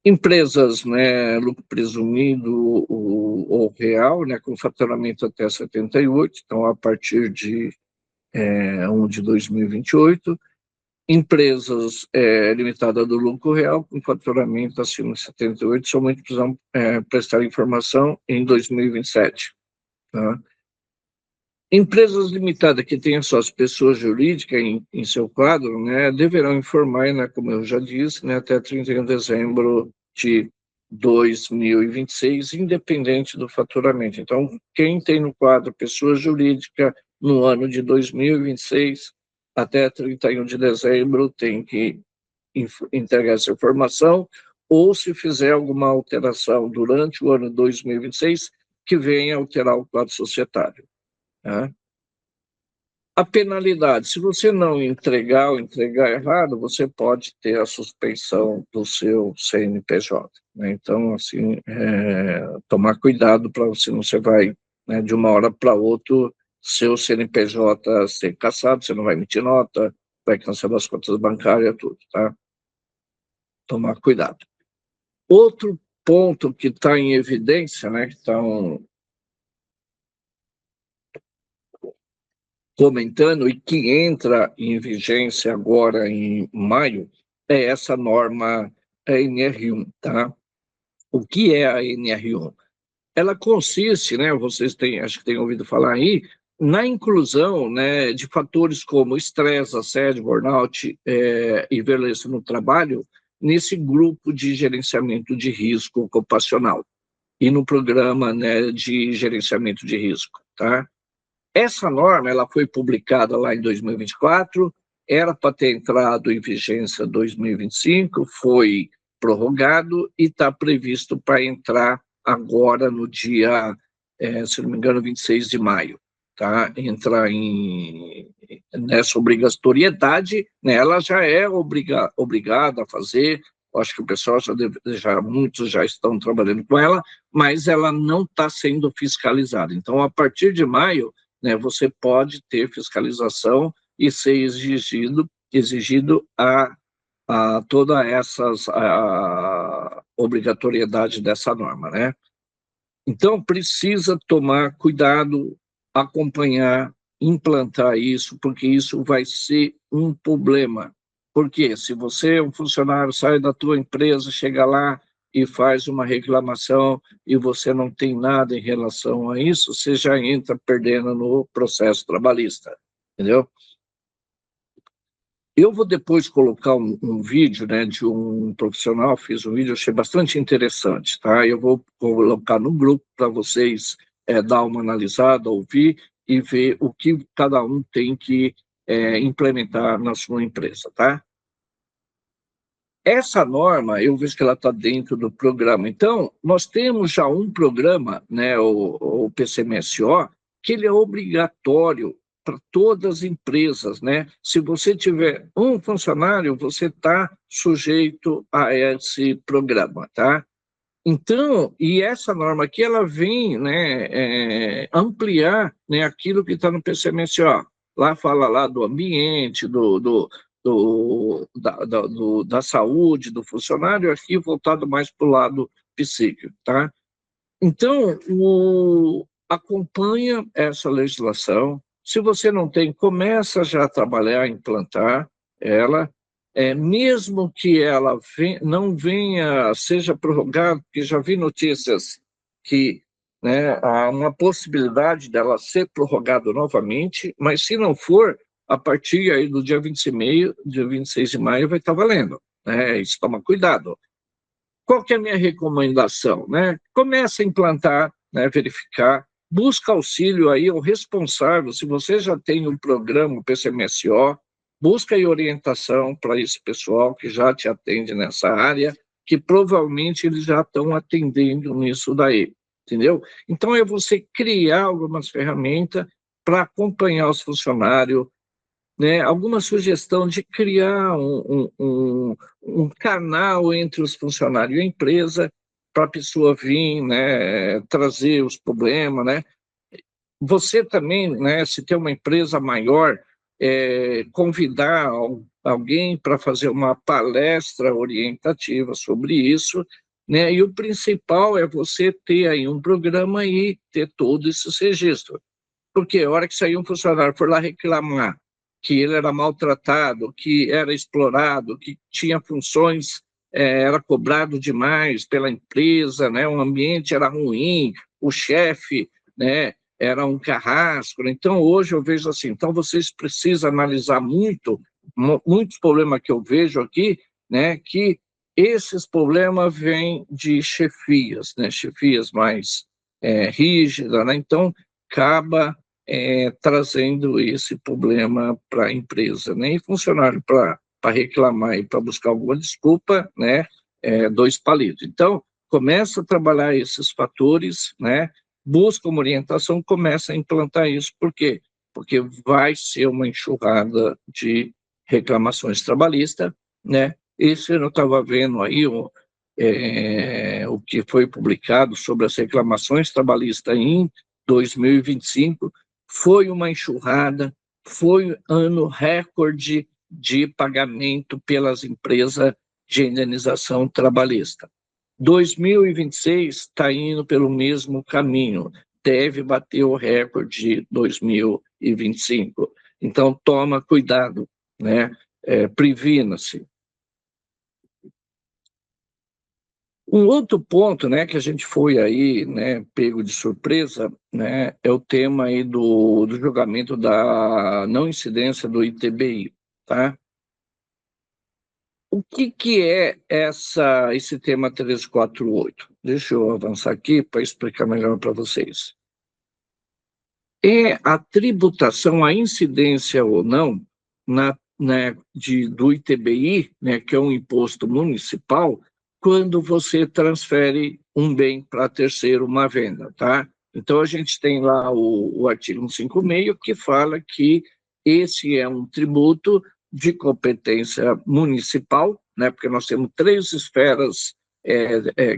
Empresas, né, lucro presumido ou real, né, com faturamento até 78, então a partir de 1 de 2028, empresas limitadas do lucro real com faturamento acima de 78, somente precisam prestar informação em 2027. Tá? Empresas limitadas que tenham suas pessoas jurídicas em seu quadro, né, deverão informar, né, como eu já disse, né, até 31 de dezembro de 2026, independente do faturamento. Então, quem tem no quadro pessoa jurídica no ano de 2026, até 31 de dezembro tem que entregar essa informação, ou se fizer alguma alteração durante o ano 2026, que venha alterar o quadro societário. Né? A penalidade, se você não entregar ou entregar errado, você pode ter a suspensão do seu CNPJ. Né? Então, assim, tomar cuidado para você vai, né, de uma hora para outra, seu CNPJ ser cassado, você não vai emitir nota, vai cancelar as contas bancárias, tudo, tá? Tomar cuidado. Outro ponto que está em evidência, né, que estão comentando e que entra em vigência agora em maio, é essa norma NR1, tá? O que é a NR1? Ela consiste, né, vocês têm, acho que têm ouvido falar aí, na inclusão, né, de fatores como estresse, assédio, burnout e violência no trabalho, nesse grupo de gerenciamento de risco ocupacional e no programa, né, de gerenciamento de risco, tá? Essa norma, ela foi publicada lá em 2024, era para ter entrado em vigência em 2025, foi prorrogado e está previsto para entrar agora no dia, se não me engano, 26 de maio. Tá? Entrar nessa obrigatoriedade, né? Ela já é obrigada a fazer, acho que o pessoal muitos já estão trabalhando com ela, mas ela não está sendo fiscalizada. Então, a partir de maio, né, você pode ter fiscalização e ser exigido a toda a obrigatoriedade dessa norma, né? Então, precisa tomar cuidado, acompanhar, implantar isso, porque isso vai ser um problema. Porque se você é um funcionário, sai da tua empresa, chega lá e faz uma reclamação e você não tem nada em relação a isso, você já entra perdendo no processo trabalhista, entendeu? Eu vou depois colocar um vídeo, né, de um profissional, fiz um vídeo, achei bastante interessante, tá? Eu vou colocar no grupo para vocês dar uma analisada, ouvir e ver o que cada um tem que implementar na sua empresa, tá? Essa norma, eu vejo que ela está dentro do programa. Então, nós temos já um programa, né, o PCMSO, que ele é obrigatório para todas as empresas, né? Se você tiver um funcionário, você está sujeito a esse programa, tá? Então, e essa norma aqui, ela vem, né, ampliar, né, aquilo que está no PCMSO. Lá fala lá do ambiente, da saúde do funcionário, aqui voltado mais para o lado psíquico, tá? Então, acompanha essa legislação. Se você não tem, começa já a trabalhar, implantar ela, mesmo que ela não venha, seja prorrogada, porque já vi notícias que, né, há uma possibilidade dela ser prorrogada novamente, mas se não for, a partir aí do dia 26 de maio vai estar valendo. Né? Isso, toma cuidado. Qual que é a minha recomendação? Né? Começa a implantar, né, verificar, busca auxílio aí ao responsável, se você já tem um programa, o PCMSO, busca aí orientação para esse pessoal que já te atende nessa área, que provavelmente eles já estão atendendo nisso daí, entendeu? Então, é você criar algumas ferramentas para acompanhar os funcionários, né, alguma sugestão de criar um canal entre os funcionários e a empresa para a pessoa vir, né, trazer os problemas, né? Você também, né, se tem uma empresa maior, convidar alguém para fazer uma palestra orientativa sobre isso, né? E o principal é você ter aí um programa e ter todos esses registros. Porque a hora que sair um funcionário for lá reclamar que ele era maltratado, que era explorado, que tinha funções, era cobrado demais pela empresa, né? O ambiente era ruim, o chefe, né, era um carrasco. Então, hoje eu vejo assim, então vocês precisam analisar muitos problemas que eu vejo aqui, né, que esses problemas vêm de chefias, né, chefias mais rígidas, né? Então, acaba trazendo esse problema para a empresa, né? E funcionário para reclamar e para buscar alguma desculpa, né? Dois palitos. Então, começa a trabalhar esses fatores, né? Busca uma orientação, começa a implantar isso. Por quê? Porque vai ser uma enxurrada de reclamações trabalhistas, né? Esse eu estava vendo aí o que foi publicado sobre as reclamações trabalhistas em 2025, foi uma enxurrada, foi ano recorde de pagamento pelas empresas de indenização trabalhista. 2026 está indo pelo mesmo caminho, deve bater o recorde de 2025. Então, toma cuidado, né? Previna-se. Um outro ponto, né, que a gente foi aí, né, pego de surpresa, né, é o tema aí do julgamento da não incidência do ITBI, tá? O que é esse tema 348? Deixa eu avançar aqui para explicar melhor para vocês. É a tributação, a incidência ou não, do ITBI, né, que é um imposto municipal, quando você transfere um bem para terceiro, uma venda, tá? Então, a gente tem lá o artigo 156, que fala que esse é um tributo de competência municipal, né, porque nós temos três esferas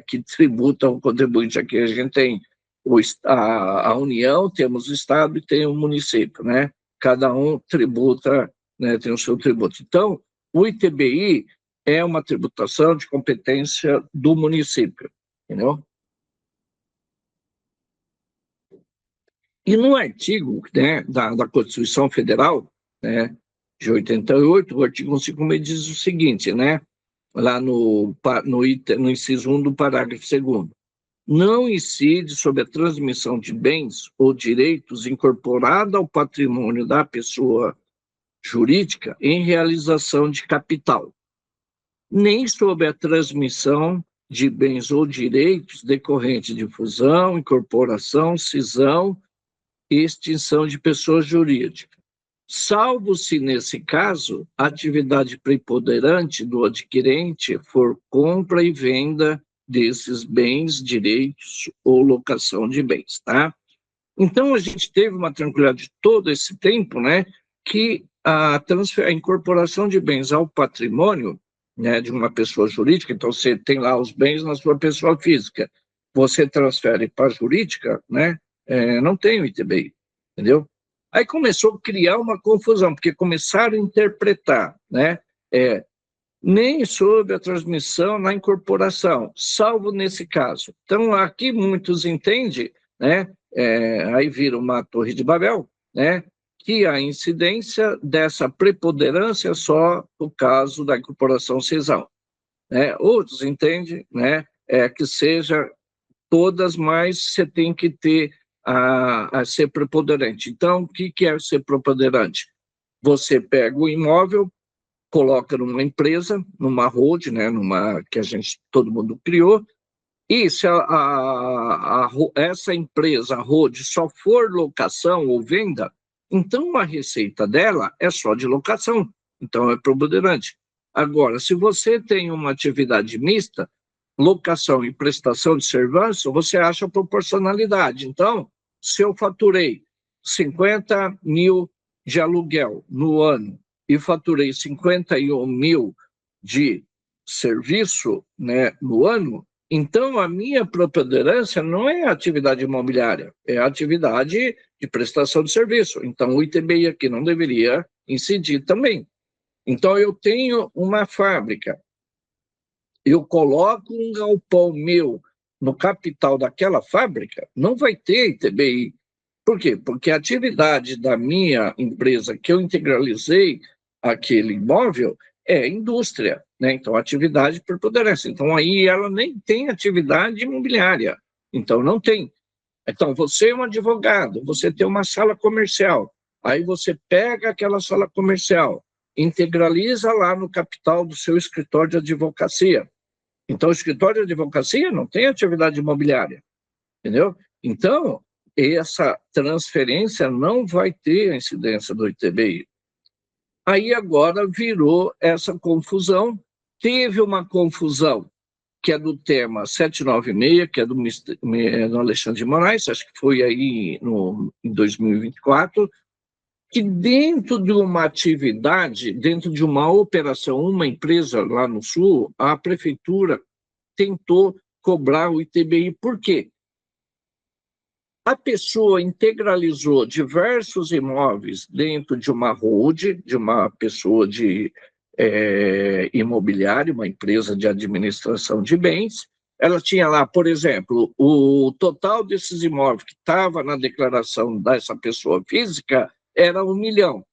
que tributam o contribuinte aqui. A gente tem a União, temos o Estado e tem o município, né? Cada um tributa, né, tem o seu tributo. Então, o ITBI é uma tributação de competência do município, entendeu? E no artigo, né, da Constituição Federal, né, de 88, o artigo 156 diz o seguinte, né, lá no inciso 1 do parágrafo 2º: não incide sobre a transmissão de bens ou direitos incorporada ao patrimônio da pessoa jurídica em realização de capital, nem sobre a transmissão de bens ou direitos decorrentes de fusão, incorporação, cisão e extinção de pessoa jurídica, salvo se, nesse caso, a atividade preponderante do adquirente for compra e venda desses bens, direitos ou locação de bens, tá? Então, a gente teve uma tranquilidade todo esse tempo, né, que a incorporação de bens ao patrimônio, né, de uma pessoa jurídica, então você tem lá os bens na sua pessoa física, você transfere para a jurídica, né, não tem o ITBI, entendeu? Aí começou a criar uma confusão, porque começaram a interpretar, né, nem sobre a transmissão na incorporação, salvo nesse caso. Então, aqui muitos entendem, né, aí vira uma torre de Babel, né, que a incidência dessa preponderância é só no caso da incorporação cisão. Né? Outros entendem, né, que seja todas, mas você tem que ter a ser preponderante. Então, o que é ser preponderante? Você pega o imóvel, coloca numa empresa, numa holding, né, que todo mundo criou, e se essa empresa, a holding, só for locação ou venda, então a receita dela é só de locação, então é preponderante. Agora, se você tem uma atividade mista, locação e prestação de serviço, você acha proporcionalidade. Então, se eu faturei 50 mil de aluguel no ano e faturei 51 mil de serviço, né, no ano, então a minha preponderância não é a atividade imobiliária, é a atividade de prestação de serviço. Então o ITBI aqui não deveria incidir também. Então eu tenho uma fábrica, eu coloco um galpão meu no capital daquela fábrica, não vai ter ITBI. Por quê? Porque a atividade da minha empresa, que eu integralizei aquele imóvel, é indústria, né? Então, atividade preponderância. Então, aí ela nem tem atividade imobiliária. Então, não tem. Então, você é um advogado, você tem uma sala comercial, aí você pega aquela sala comercial, integraliza lá no capital do seu escritório de advocacia. Então, o escritório de advocacia não tem atividade imobiliária, entendeu? Então, essa transferência não vai ter a incidência do ITBI. Aí agora virou essa confusão, teve uma confusão que é do tema 796, que é do Alexandre de Moraes, acho que foi aí em 2024, que dentro de uma atividade, dentro de uma operação, uma empresa lá no Sul, a prefeitura tentou cobrar o ITBI. Por quê? A pessoa integralizou diversos imóveis dentro de uma holding, de uma pessoa de imobiliária, uma empresa de administração de bens. Ela tinha lá, por exemplo, o total desses imóveis que estava na declaração dessa pessoa física era 1 milhão.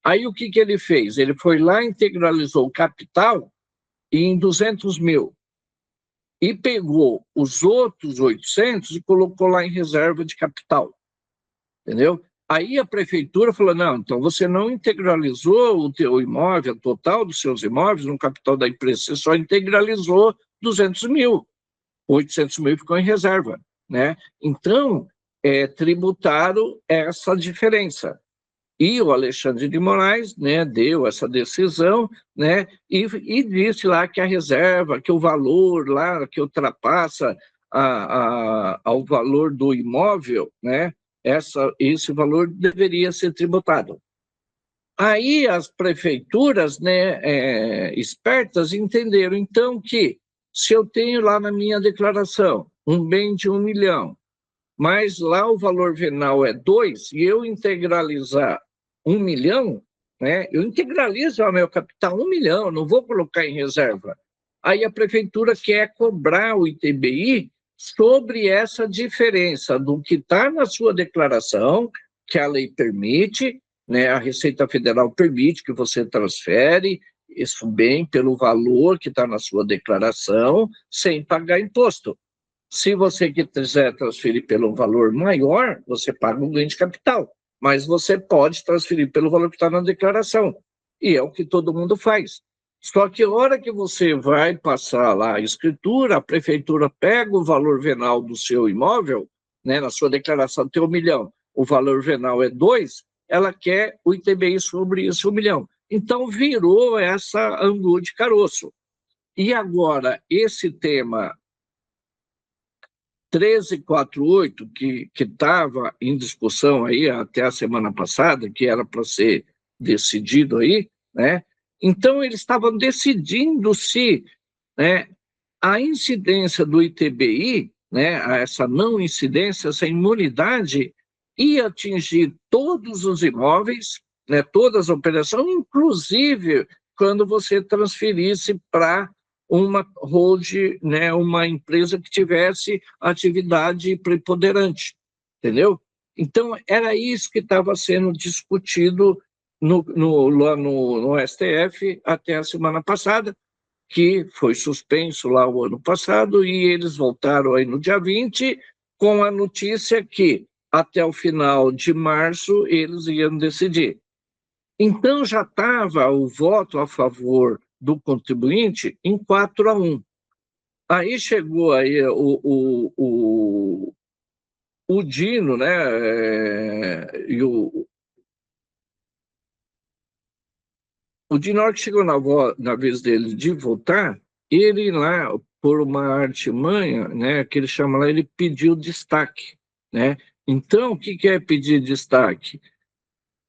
Aí o que ele fez? Ele foi lá, integralizou o capital em 200 mil. E pegou os outros 800 e colocou lá em reserva de capital, entendeu? Aí a prefeitura falou, não, então você não integralizou o teu imóvel, o total dos seus imóveis no capital da empresa, você só integralizou 200 mil, 800 mil ficou em reserva, né? Então, tributaram essa diferença. E o Alexandre de Moraes, né, deu essa decisão, né, e disse lá que a reserva, que o valor lá que ultrapassa ao valor do imóvel, né, esse valor deveria ser tributado. Aí as prefeituras, né, espertas entenderam, então, que se eu tenho lá na minha declaração um bem de 1 milhão, mas lá o valor venal é 2, e eu integralizar 1 milhão, né? Eu integralizo o meu capital 1 milhão, não vou colocar em reserva. Aí a prefeitura quer cobrar o ITBI sobre essa diferença do que está na sua declaração, que a lei permite, né? A Receita Federal permite que você transfere isso bem pelo valor que está na sua declaração, sem pagar imposto. Se você quiser transferir pelo valor maior, você paga um ganho de capital, mas você pode transferir pelo valor que está na declaração, e é o que todo mundo faz. Só que a hora que você vai passar lá a escritura, a prefeitura pega o valor venal do seu imóvel, né, na sua declaração tem 1 milhão, o valor venal é 2, ela quer o ITBI sobre esse 1 milhão. Então virou essa angu de caroço. E agora, esse tema 1348, que estava em discussão aí até a semana passada, que era para ser decidido aí, né? Então, eles estavam decidindo se, né, a incidência do ITBI, né, essa não incidência, essa imunidade, ia atingir todos os imóveis, né, todas as operações, inclusive quando você transferisse para uma holding, né, uma empresa que tivesse atividade preponderante, entendeu? Então, era isso que estava sendo discutido lá no STF até a semana passada, que foi suspenso lá o ano passado, e eles voltaram aí no dia 20, com a notícia que até o final de março eles iam decidir. Então já estava o voto a favor do contribuinte em 4-1. Aí chegou aí o Dino, né, e o Dino, que chegou na vez dele de votar, ele lá, por uma artimanha, né, que ele chama lá, ele pediu destaque, né? Então, o que é pedir destaque?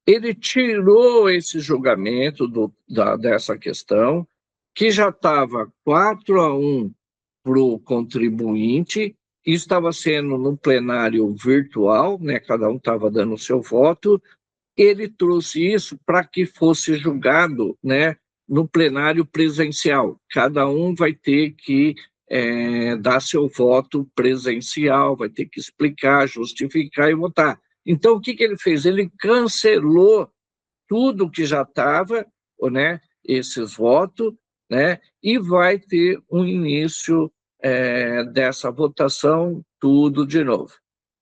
Ele tirou esse julgamento dessa questão, que já estava 4-1 para o contribuinte, e estava sendo no plenário virtual, né, cada um estava dando o seu voto. Ele trouxe isso para que fosse julgado, né, no plenário presencial. Cada um vai ter que dar seu voto presencial, vai ter que explicar, justificar e votar. Então, o que ele fez? Ele cancelou tudo que já estava, né, esses votos, né, e vai ter um início dessa votação tudo de novo.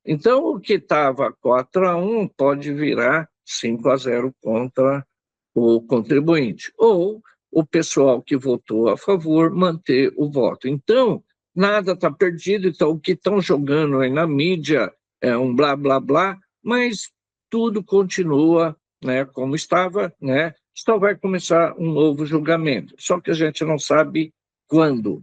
Então, o que estava 4-1 pode virar 5-0 contra o contribuinte, ou o pessoal que votou a favor manter o voto. Então, nada está perdido. Então, o que estão jogando aí na mídia um blá, blá, blá, mas tudo continua, né, como estava, né, só vai começar um novo julgamento, só que a gente não sabe quando.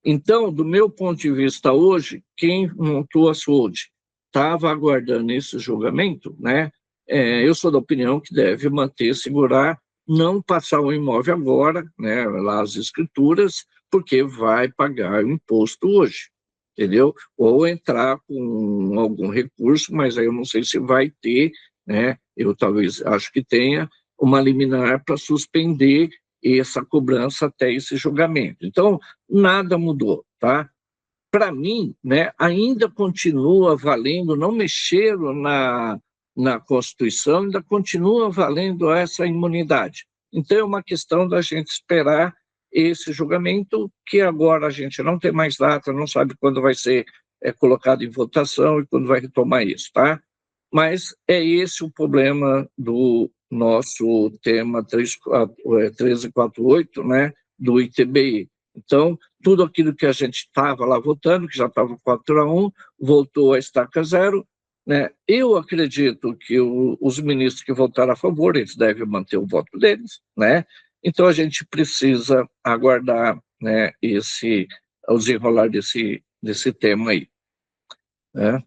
Então, do meu ponto de vista hoje, quem montou a SWOD estava aguardando esse julgamento, né? Eu sou da opinião que deve manter, segurar, não passar o imóvel agora, né, lá as escrituras, porque vai pagar o imposto hoje, entendeu? Ou entrar com algum recurso, mas aí eu não sei se vai ter, né? Eu talvez acho que tenha uma liminar para suspender essa cobrança até esse julgamento. Então, nada mudou, tá? Para mim, né, ainda continua valendo, não mexeram na Constituição, ainda continua valendo essa imunidade. Então, é uma questão da gente esperar esse julgamento, que agora a gente não tem mais data, não sabe quando vai ser colocado em votação e quando vai retomar isso, tá? Mas é esse o problema do nosso tema 1348, né, do ITBI. Então, tudo aquilo que a gente estava lá votando, que já estava 4-1, voltou a estaca zero, né? Eu acredito que os ministros que votaram a favor, eles devem manter o voto deles, né? Então, a gente precisa aguardar, né, o desenrolar desse tema aí, né?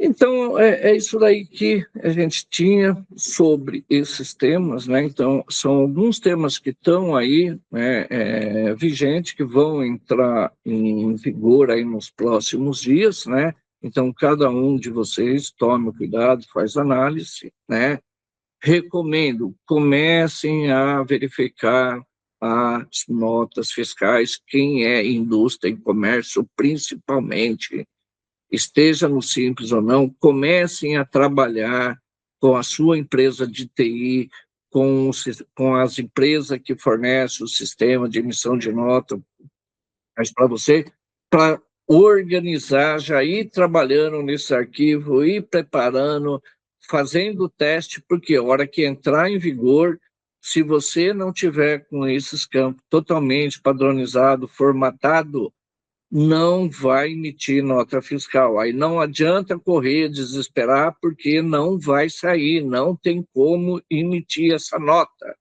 Então, é isso daí que a gente tinha sobre esses temas, né? Então, são alguns temas que estão aí, né, vigentes, que vão entrar em vigor aí nos próximos dias, né? Então, cada um de vocês tome cuidado, faz análise, né? Recomendo, comecem a verificar as notas fiscais, quem é indústria e comércio, principalmente, esteja no Simples ou não, comecem a trabalhar com a sua empresa de TI, com as empresas que fornecem o sistema de emissão de nota, mas para você, para organizar, já ir trabalhando nesse arquivo, ir preparando, fazendo o teste, porque a hora que entrar em vigor, se você não tiver com esses campos totalmente padronizado, formatado, não vai emitir nota fiscal. Aí não adianta correr, desesperar, porque não vai sair, não tem como emitir essa nota.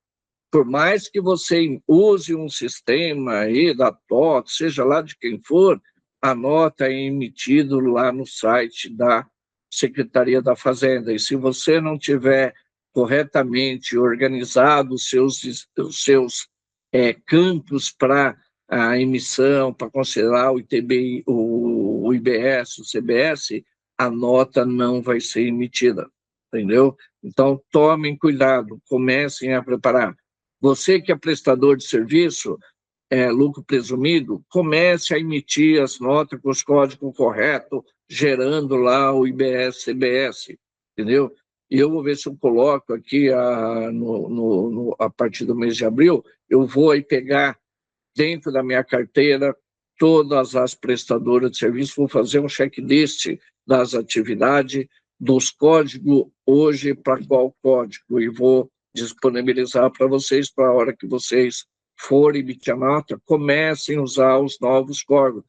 Por mais que você use um sistema aí da TOTS, seja lá de quem for, a nota é emitida lá no site da Secretaria da Fazenda. E se você não tiver corretamente organizado os seus campos para a emissão, para considerar o ITBI, o IBS, o CBS, a nota não vai ser emitida, entendeu? Então, tomem cuidado, comecem a preparar. Você que é prestador de serviço, lucro presumido, comece a emitir as notas com os códigos corretos, gerando lá o IBS, CBS, entendeu? E eu vou ver se eu coloco aqui, a partir do mês de abril, eu vou aí pegar dentro da minha carteira todas as prestadoras de serviço, vou fazer um checklist das atividades, dos códigos hoje para qual código, e vou disponibilizar para vocês, para a hora que vocês forem emitir a nota, comecem a usar os novos códigos.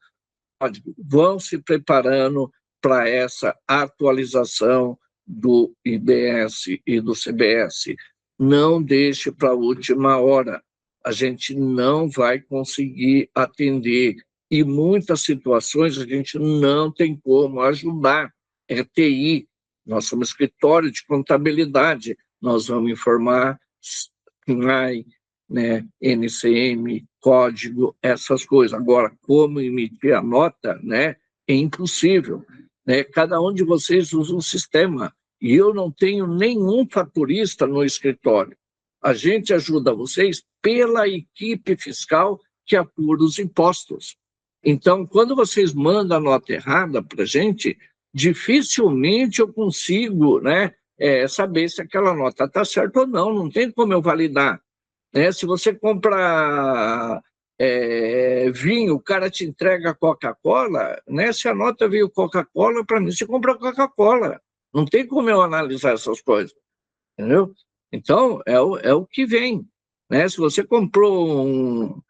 Vão se preparando para essa atualização do IBS e do CBS. Não deixe para a última hora. A gente não vai conseguir atender. E muitas situações a gente não tem como ajudar. É TI, nós somos escritório de contabilidade, nós vamos informar SNAI, né, NCM, código, essas coisas. Agora, como emitir a nota, né, é impossível. Né? Cada um de vocês usa um sistema, e eu não tenho nenhum faturista no escritório. A gente ajuda vocês pela equipe fiscal que apura os impostos. Então, quando vocês mandam a nota errada para a gente, dificilmente eu consigo, né, saber se aquela nota está certa ou não, não tem como eu validar. Né? Se você compra vinho, o cara te entrega Coca-Cola, né? Se a nota veio Coca-Cola, para mim, você compra Coca-Cola. Não tem como eu analisar essas coisas, entendeu? Então, é o que vem. Né? Se você comprou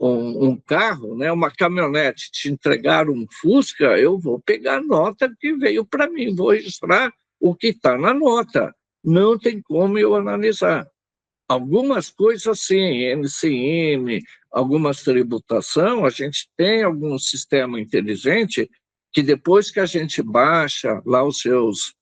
um carro, né, uma caminhonete, te entregar um Fusca, eu vou pegar a nota que veio para mim, vou registrar o que está na nota. Não tem como eu analisar. Algumas coisas, sim, NCM, algumas tributação, a gente tem algum sistema inteligente que depois que a gente baixa lá os seus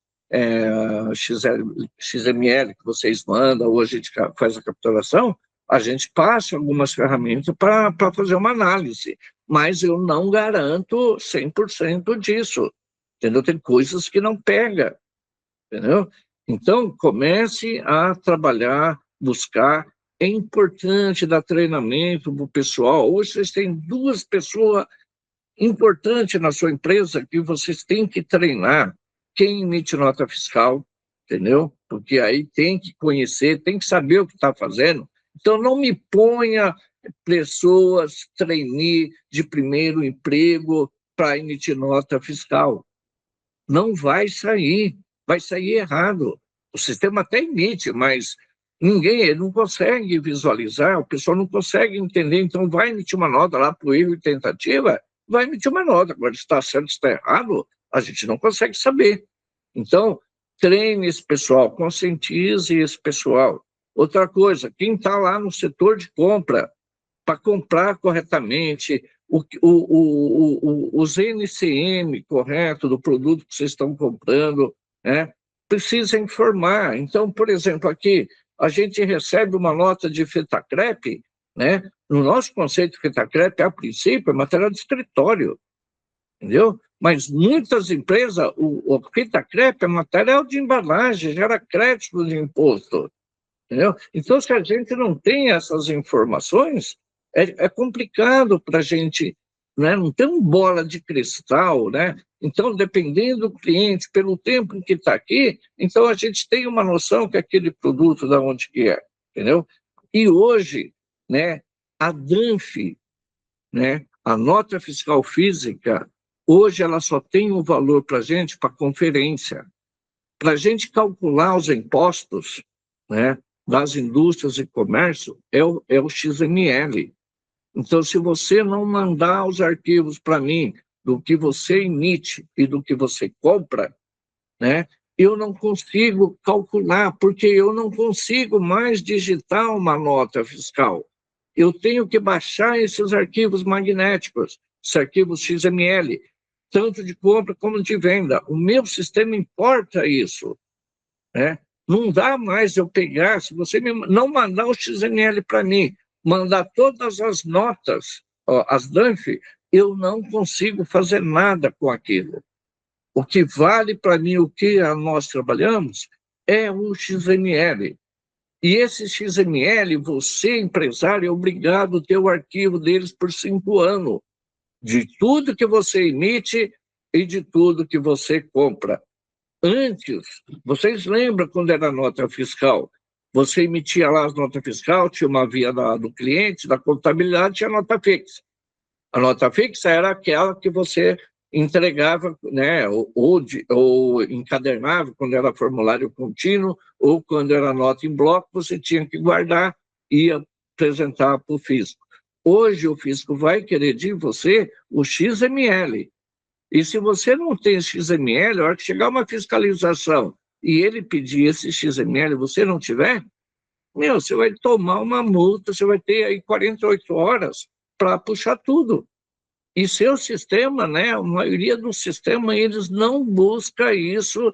XML que vocês mandam, ou a gente faz a capturação, a gente passa algumas ferramentas para fazer uma análise, mas eu não garanto 100% disso, entendeu? Tem coisas que não pega, entendeu? Então, comece a trabalhar, buscar. É importante dar treinamento para o pessoal. Hoje vocês têm 2 pessoas importantes na sua empresa que vocês têm que treinar. Quem emite nota fiscal, entendeu? Porque aí tem que conhecer, tem que saber o que está fazendo. Então, não me ponha pessoas trainee de primeiro emprego para emitir nota fiscal. Não vai sair errado. O sistema até emite, mas ninguém não consegue visualizar, o pessoal não consegue entender, então vai emitir uma nota lá para o erro e tentativa, vai emitir uma nota. Agora, se está certo, se está errado, a gente não consegue saber. Então, treine esse pessoal, conscientize esse pessoal. Outra coisa, quem está lá no setor de compra, para comprar corretamente, os NCM correto do produto que vocês estão comprando, né? Precisa informar. Então, por exemplo, aqui, a gente recebe uma nota de fita crepe, né? No nosso conceito, fita crepe, a princípio, é material de escritório, entendeu? Mas muitas empresas, o fita crepe é material de embalagem, gera crédito de imposto, entendeu? Então, se a gente não tem essas informações, é complicado para a gente, né? Não tem uma bola de cristal, né? Então, dependendo do cliente, pelo tempo que está aqui, então a gente tem uma noção que aquele produto da onde que é, entendeu? E hoje, né, a DANF, né, a nota fiscal física, hoje ela só tem um valor para a gente para conferência. Para a gente calcular os impostos, né, das indústrias e comércio, é o XML. Então, se você não mandar os arquivos para mim do que você emite e do que você compra, né, eu não consigo calcular, porque eu não consigo mais digitar uma nota fiscal. Eu tenho que baixar esses arquivos magnéticos, esses arquivos XML, tanto de compra como de venda. O meu sistema importa isso, né? Não dá mais eu pegar, se você não mandar o XML para mim, mandar todas as notas, ó, as DANF, eu não consigo fazer nada com aquilo. O que vale para mim, o que nós trabalhamos, é o XML. E esse XML, você, empresário, é obrigado a ter o arquivo deles por 5 anos, de tudo que você emite e de tudo que você compra. Antes, vocês lembram quando era nota fiscal? Você emitia lá as notas fiscal, tinha uma via do cliente, da contabilidade, tinha nota fixa. A nota fixa era aquela que você entregava, né, ou encadernava quando era formulário contínuo, ou quando era nota em bloco, você tinha que guardar e apresentar para o fisco. Hoje o fisco vai querer de você o XML. E se você não tem XML, a hora que chegar uma fiscalização e ele pedir esse XML, você não tiver, você vai tomar uma multa, você vai ter aí 48 horas para puxar tudo. E seu sistema, né, a maioria do sistema, eles não busca isso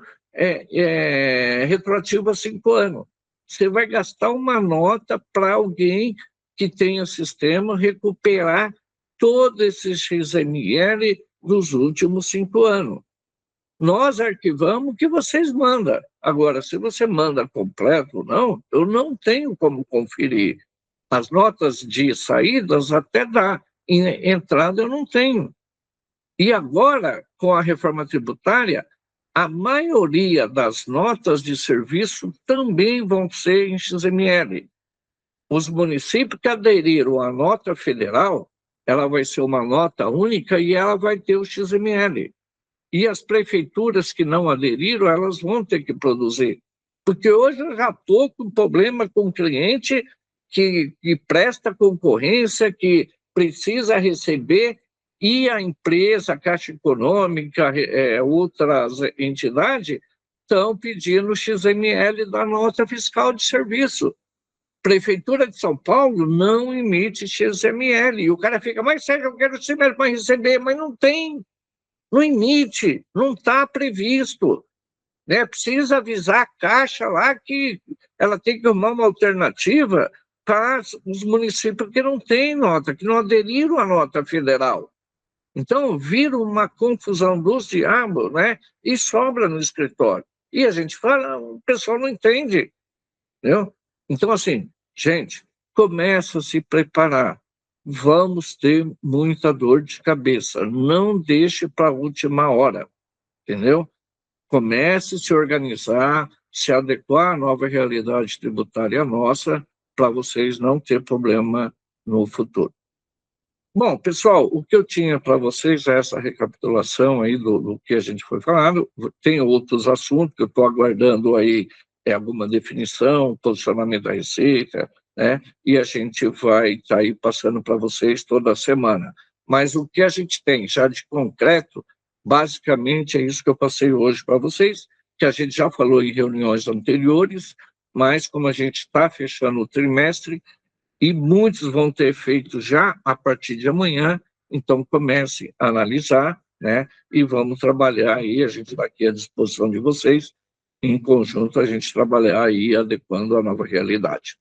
retroativo a 5 anos. Você vai gastar uma nota para alguém que tenha sistema recuperar todo esse XML dos últimos 5 anos. Nós arquivamos o que vocês mandam. Agora, se você manda completo ou não, eu não tenho como conferir. As notas de saídas até dá, em entrada eu não tenho. E agora, com a reforma tributária, a maioria das notas de serviço também vão ser em XML. Os municípios que aderiram à nota federal, ela vai ser uma nota única e ela vai ter o XML. E as prefeituras que não aderiram, elas vão ter que produzir. Porque hoje eu já estou com problema com cliente que presta concorrência, que precisa receber, e a empresa, a Caixa Econômica, outras entidades, estão pedindo XML da nota fiscal de serviço. Prefeitura de São Paulo não emite XML. E o cara fica, mas Sérgio, eu quero XML para receber, mas não tem, não emite, não está previsto. Né? Precisa avisar a Caixa lá que ela tem que arrumar uma alternativa para os municípios que não têm nota, que não aderiram à nota federal. Então, vira uma confusão dos diabos, né? E sobra no escritório. E a gente fala, o pessoal não entende, entendeu? Então, assim, gente, começa a se preparar. Vamos ter muita dor de cabeça. Não deixe para a última hora, entendeu? Comece a se organizar, se adequar à nova realidade tributária nossa, para vocês não ter problema no futuro. Bom, pessoal, o que eu tinha para vocês é essa recapitulação aí do que a gente foi falando. Tem outros assuntos que eu estou aguardando aí, alguma definição, posicionamento da Receita, né? E a gente vai estar aí passando para vocês toda semana. Mas o que a gente tem já de concreto, basicamente é isso que eu passei hoje para vocês, que a gente já falou em reuniões anteriores, mas como a gente está fechando o trimestre, e muitos vão ter feito já a partir de amanhã, então comece a analisar, né? E vamos trabalhar aí, a gente está aqui à disposição de vocês, em conjunto a gente trabalhar aí adequando a nova realidade.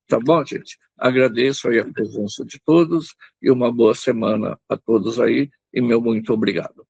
Tá bom, gente? Agradeço aí a presença de todos e uma boa semana a todos aí, e meu muito obrigado.